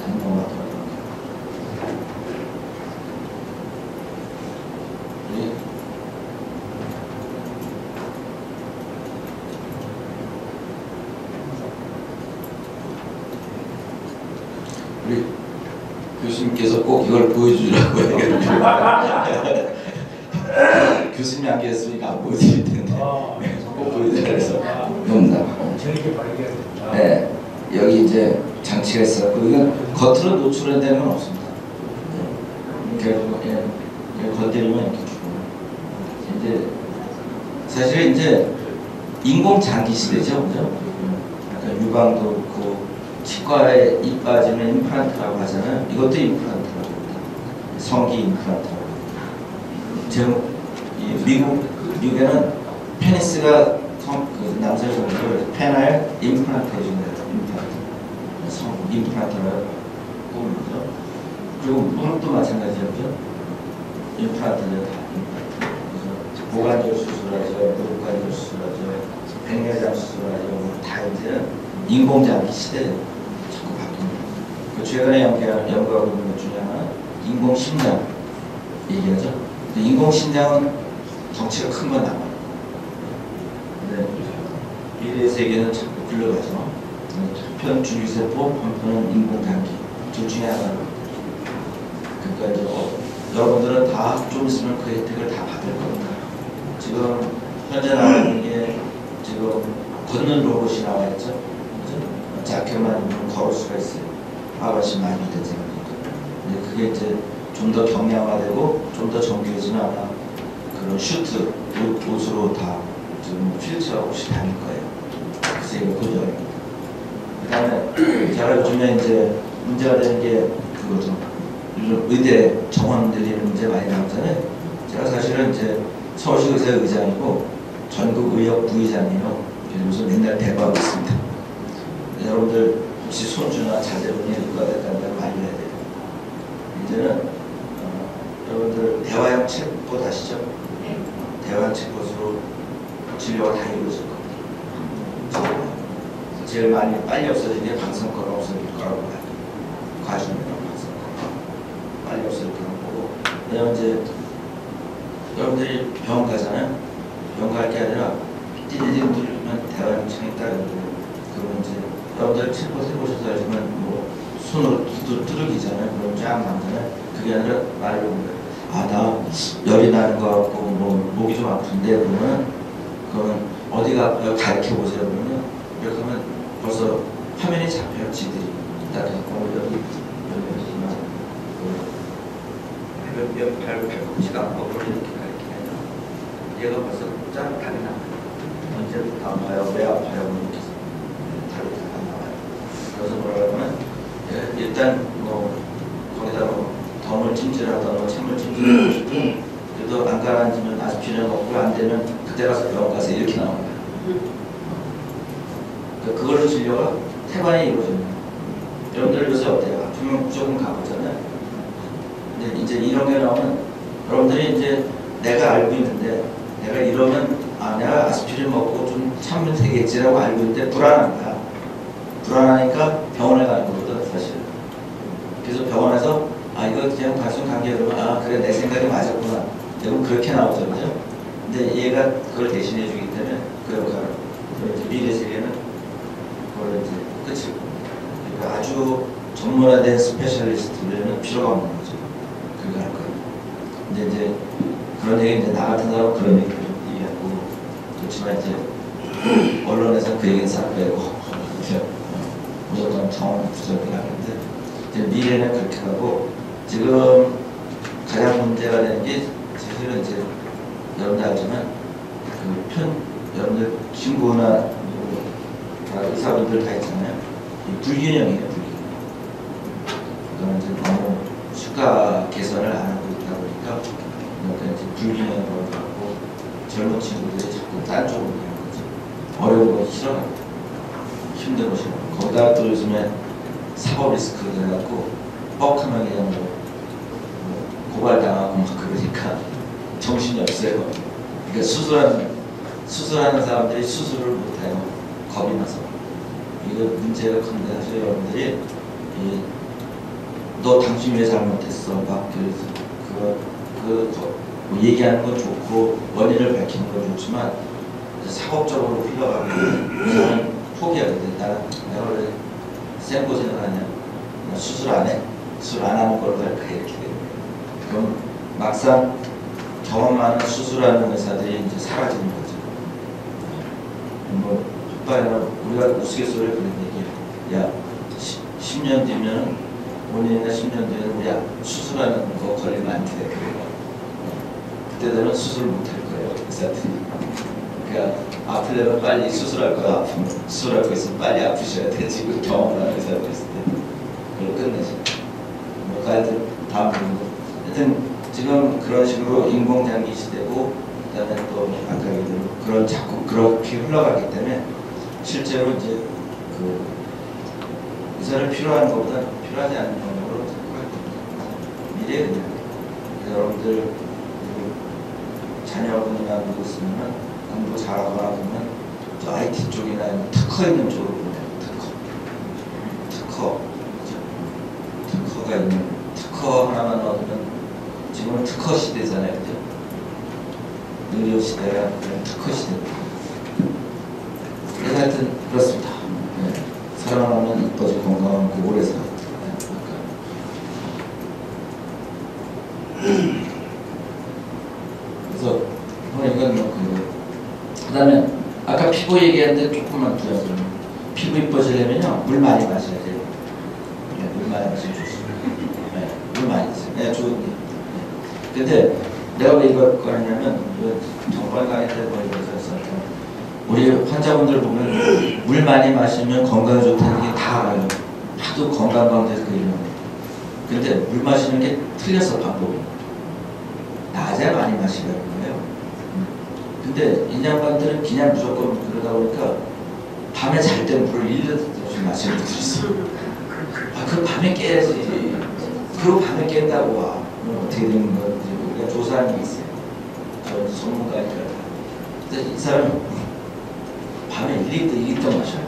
안 넘어가더라고요. 우리 교수님께서 꼭 이걸 보여주라고 해가지고 교수님이 안 계셨으니까 안 보여드릴 텐데 꼭 보여드리라 해서 겁니다. 재밌게 발견해야 된다. 네, 여기 이제 장치가 있었고 이건 겉으로 노출되는 건 없습니다. 결국 건드리면 이렇게 주고 이제 사실 이제 인공 장기 시대죠, 그죠? 약간 유방도 그렇고 치과에 입 빠지면 임플란트라고 하잖아요. 이것도 임플란트라고 합니다. 성기 임플란트라고 합니다. 지금 미국에는 페니스가 그 남자 정도를 페나일 임플란트 해주는 임플란트, 성 임플란트라고 부르죠. 그리고 무릎도 마찬가지였죠. 임플란트는 다 임플란트. 그래서 고관절 수술하죠, 무릎 관절 수술하죠, 백내장 수술하죠. 다 이제 인공장기 시대에 자꾸 바뀝니다. 그 최근에 연구하고 있는 것 중에 하나는 인공심장 얘기하죠. 인공심장은 덩치가 큰 건 남아요. 근데 미래의 세계는 자꾸 굴러가죠. 한편 줄기세포, 한편은 인공장기. 둘 중에 하나는. 그러니까 이제 여러분들은 다 좀 있으면 그 혜택을 다 받을 겁니다. 지금 현재 나오는 게 지금 걷는 로봇이 나와 있죠. 그죠? 자켓만 입으면 걸을 수가 있어요. 아바시 많이 된 생각입니다. 근데 그게 이제 좀 더 경량화되고 좀 더 정교해지는 아마 그런 슈트 옷으로 다 지금 필터 옷이 다닐 거예요. 그래서 이거 고정입니다. 그 다음에 제가 요즘에 이제 문제가 되는 게 그거죠. 요즘 의대 정원 들리는 문제 많이 나오잖아요. 제가 사실은 이제 서울시 의사 의장이고 전국 의협 부의장이에요. 그래서 맨날 대화하고 있습니다. 여러분들 혹시 손주나 자제분이 의과대 간다면 많이 해야 돼요. 이제는 여러분들 대화형 책봇 아시죠? 대화형 책봇으로 진료가 다 이루어질 겁니다. 제일 많이 빨리 없어지는 게 방송과가 없어질 거라고 봐요. 과중이랑 방송과 빨리 없어질 거라고 보고. 왜냐면 이제 여러분들이 병원 가잖아요. 병원 갈 게 아니라 띠디딩 누르면 대화형 책이 따르고, 그러면 이제 여러분들 책봇 해보셔서 알지만 뭐 손으로 두들기잖아요. 그럼 쫙 나오잖아요. 그게 아니라 말로 나 열이 나는 것 같고 뭐 목이 좀 아픈데 그러면 어디가 가르쳐 보세요. 그러면 이렇게 하면 벌써 화면이 잡혀요. 지들이 딱 여기 몇 팔꿈치가 아프고 이렇게 가르치냐. 얘가 벌써 쫙 답이 나와요. 언제부터 아파요? 왜 아파요? 이렇게 답이 다 나와요. 그래서 뭐라고 하면 일단 뭐 거기다 뭐 덤을 찜질하다 뭐 찬물 찜질하고 싶은 그래도 안 가라앉으면 아스피린 먹고 안 되면 그때 가서 병원 가서 이렇게 나옵니다. 그걸로 진료가 태반에 이루어집니다. 여러분들 요새 어때요? 아프면 무조건 가보잖아요. 근데 이제 이런 게 나오면 여러분들이 이제 내가 알고 있는데 내가 이러면 내가 아스피린 먹고 좀 참으면 되겠지라고 알고 있는데 불안한 거야. 불안하니까 병원에 가는 거거든 사실. 그래서 병원에서 이거 그냥 단순 감기야 그러면 그래 내 생각이 맞았구나. 여러분 그렇게 나오죠, 그죠? 근데 얘가 그걸 대신해 주기 때문에 그 역할을 이제 미래 세계는 그걸 이제 끝이고. 그러니까 아주 전문화된 스페셜리스트들은 필요가 없는 거죠. 그렇게 할 거예요. 근데 이제 그런 얘기 이제 나 같은 사람은 그런 얘기를 얘기하고 그렇지만 이제 언론에서 그 얘기는 싹 빼고 무조건 정원 부족이라 하는데 이제 미래는 그렇게 가고 지금 가장 문제가 되는 게 사실은 이제 여러분들 알지만 여러분들 친구나 의사분들 다 있잖아요. 불균형이에요, 불균형. 그거는 이제 너무 수가 개선을 안 하고 있다 보니까 그러니까 이제 불균형이 벌어져갖고 젊은 친구들이 자꾸 딴 쪽으로 가는 거죠. 어려운 거 싫어하고 힘든 거 싫어하고 거기다가 또 요즘에 사법 리스크 돼갖고 뻑하면 그냥 뭐 고발당하고 막 그러니까 정신이 없어요. 그러니까 수술하는 사람들이 수술을 못해요. 겁이 나서. 이거 문제가 큰데 사실 여러분들이 너 당신 왜 잘못했어? 막 뭐 얘기하는 건 좋고 원인을 밝히는 건 좋지만 사법적으로 흘러가고 저는 포기하게 돼. 내가 원래 쌩 고생을 하냐? 수술 안 해? 수술 안 하는 걸로 할까? 이렇게 돼요. 그럼 막상 경험 많은 수술하는 의사들이 이제 사라지는 거죠. 뭐 우리가 우스갯소리를 그런 얘기야. 야 10년 뒤면 5년이나 10년 뒤에는 우리 수술하는 거 걸리면 안 돼. 그때 되면 수술 못 할 거예요. 의사들이. 그러니까 아프려면 빨리 수술할 거야. 아프면 수술할 거 있으면 빨리 아프셔야 돼. 지금 경험하는 의사들 있을 때. 그걸 끝내죠. 뭐 가이드 다음 부분. 하여튼 지금 그런 식으로 인공장기 시대고 그다음에 또 아까 얘기대로 그런 자꾸 그렇게 흘러가기 때문에 실제로 이제 그 의사를 필요한 것보다 필요하지 않은 방법으로 자꾸 할 겁니다. 미래에 그냥 여러분들 자녀분이나 누구 있으면 공부 잘하거나 보면 저 IT 쪽이나 특허 있는 쪽으로 보내요. 특허가 있는 특허 하나만 얻으면 지금은 특허 시대잖아요, 그죠? 의료 시대가 특허 시대입니다. 그래서 하여튼 그렇습니다. 네. 사랑하면 이뻐지고 건강하고 오래 살아. 그래서 이건 그다음에 아까 피부 얘기했는데 조금만 더 그러면 피부 이뻐지려면요 물 많이 마셔야 돼요. 네, 물 많이 마시면 좋습니다. 네, 물 많이 마세요. 네, 좋은 게. 근데 내가 왜 이걸 하냐면 정말 강의때 뭐 이거서 우리 환자분들 보면 물 많이 마시면 건강에 좋다는 게 다 알아요. 하도 건강광대에서 그 이런. 근데 물 마시는 게 틀렸어 방법이. 낮에 많이 마시라는 거예요. 근데 인양반들은 그냥 무조건 그러다 보니까 밤에 잘 때 물을 1리터씩 마시는 분들이 있어. 그 밤에 깨야지. 그리고 밤에 깬다고 와. 어떻게 되는 건지 우리가 조사한 게 있어요. 저 전문가니까. 근데 이 사람은 밤에 1리터, 2리터 마셔요.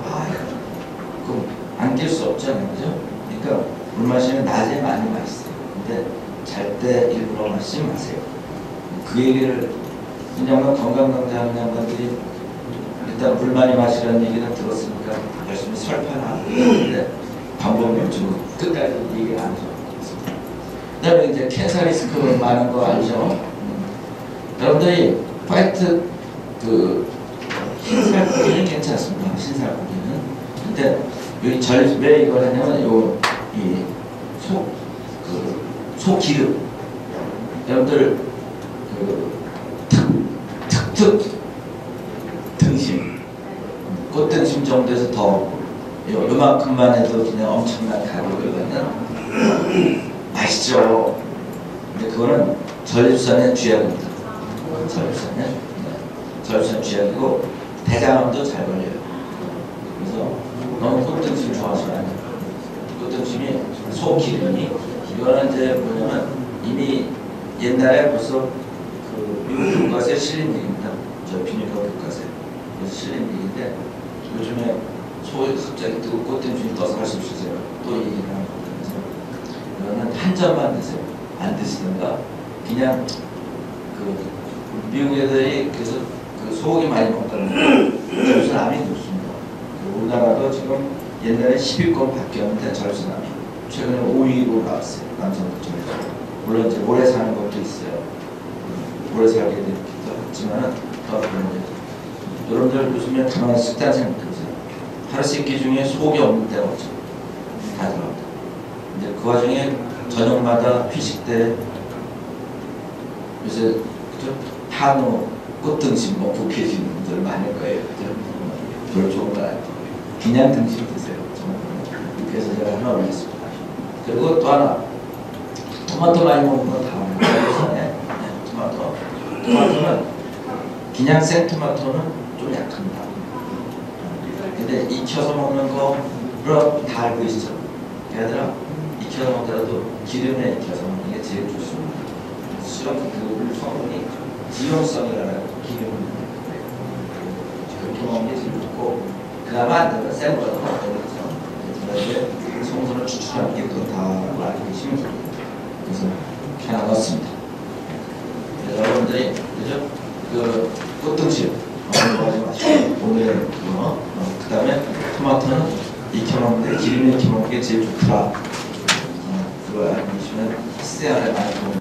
그럼 안 깰 수 없잖아요. 그죠? 그러니까 물 마시면 낮에 많이 마시세요. 근데 잘 때 일부러 마시지 마세요. 그 얘기를 그냥 건강강좌하는 양반들이 일단 물 많이 마시라는 얘기는 들었으니까 열심히 설파하는데 방법을 주고 끝까지 얘기 안 해줘. 그 다음에 이제 캔서 리스크 많은 거 알죠? 여러분들이 화이트 흰살 고기는 괜찮습니다. 흰살 고기는. 근데 여기 왜 이걸 하냐면 소기름. 여러분들 특 등심 꽃등심 정도에서 더 요만큼만 해도 그냥 엄청난 가격을 받는 맛있죠. 근데 그거는 전립선의 쥐약입니다. 전립선 쥐약이고 대장암도 잘 걸려요. 그래서 너무 꽃등심 좋아하시면 안 돼요. 꽃등심이 소기름이 이거는 이제 뭐냐면 이미 옛날에 벌써 미국 교과서에 실린 얘기입니다. 저 비뇨기과 교과서에. 그래서 실린 얘기인데 요즘에 소에 갑자기 뜨고 꽃등심이 떠서 할 수 없으세요. 또 얘기를 하는 거죠. 이거는 한 점만 드세요. 안 드시던가 그냥 미국 애들이 그래서 소고기 많이 먹다는 절순암이 높습니다. 우리나라도 지금 옛날에 10위권 바뀌었는데 절순암이 최근에 5위로 나왔어요. 남성들 중에서. 물론 이제 오래 사는 것도 있어요. 오래 살게 되기도 했지만은 더 그런데 여러분들 요즘에 가만히 식단 생각해보세요. 하루 세끼 중에 소고기 없는 때가 없죠. 다 들어갑니다. 근데 그 와중에 저녁마다 회식 때 요새 한우, 꽃등심 먹고 계시는 분들 많을 거예요. 별로 좋은 거 아니고 그냥 등심 드세요. 그래서 제가 하나 올렸습니다. 그리고 또 하나 토마토 많이 먹는 거 다 올렸어요. 토마토는 그냥 생토마토는 좀 약합니다. 근데 익혀서 먹는 거로 다 알고 있죠. 얘들아 익혀서 먹더라도 기름에 익혀서 먹는 게 제일 좋습니다. 수염 그 성분이 지용성이라는 기름을 익혀먹는 게 제일 좋고 그나마 안 되면 센 거라도 먹어야죠. 제가 이제 송선을 추출하는 게 또 다라고 알고 계시면 좋겠다. 그래서 하나 넣었습니다. 여러분들이 그죠? 그 꽃등심 넘어가지 마시고 오늘의 그거 그 다음에 토마토는 익혀먹는데 기름에 익혀먹는 게 제일 좋더라. 그걸 알고 계시면 시세안에 많이 도움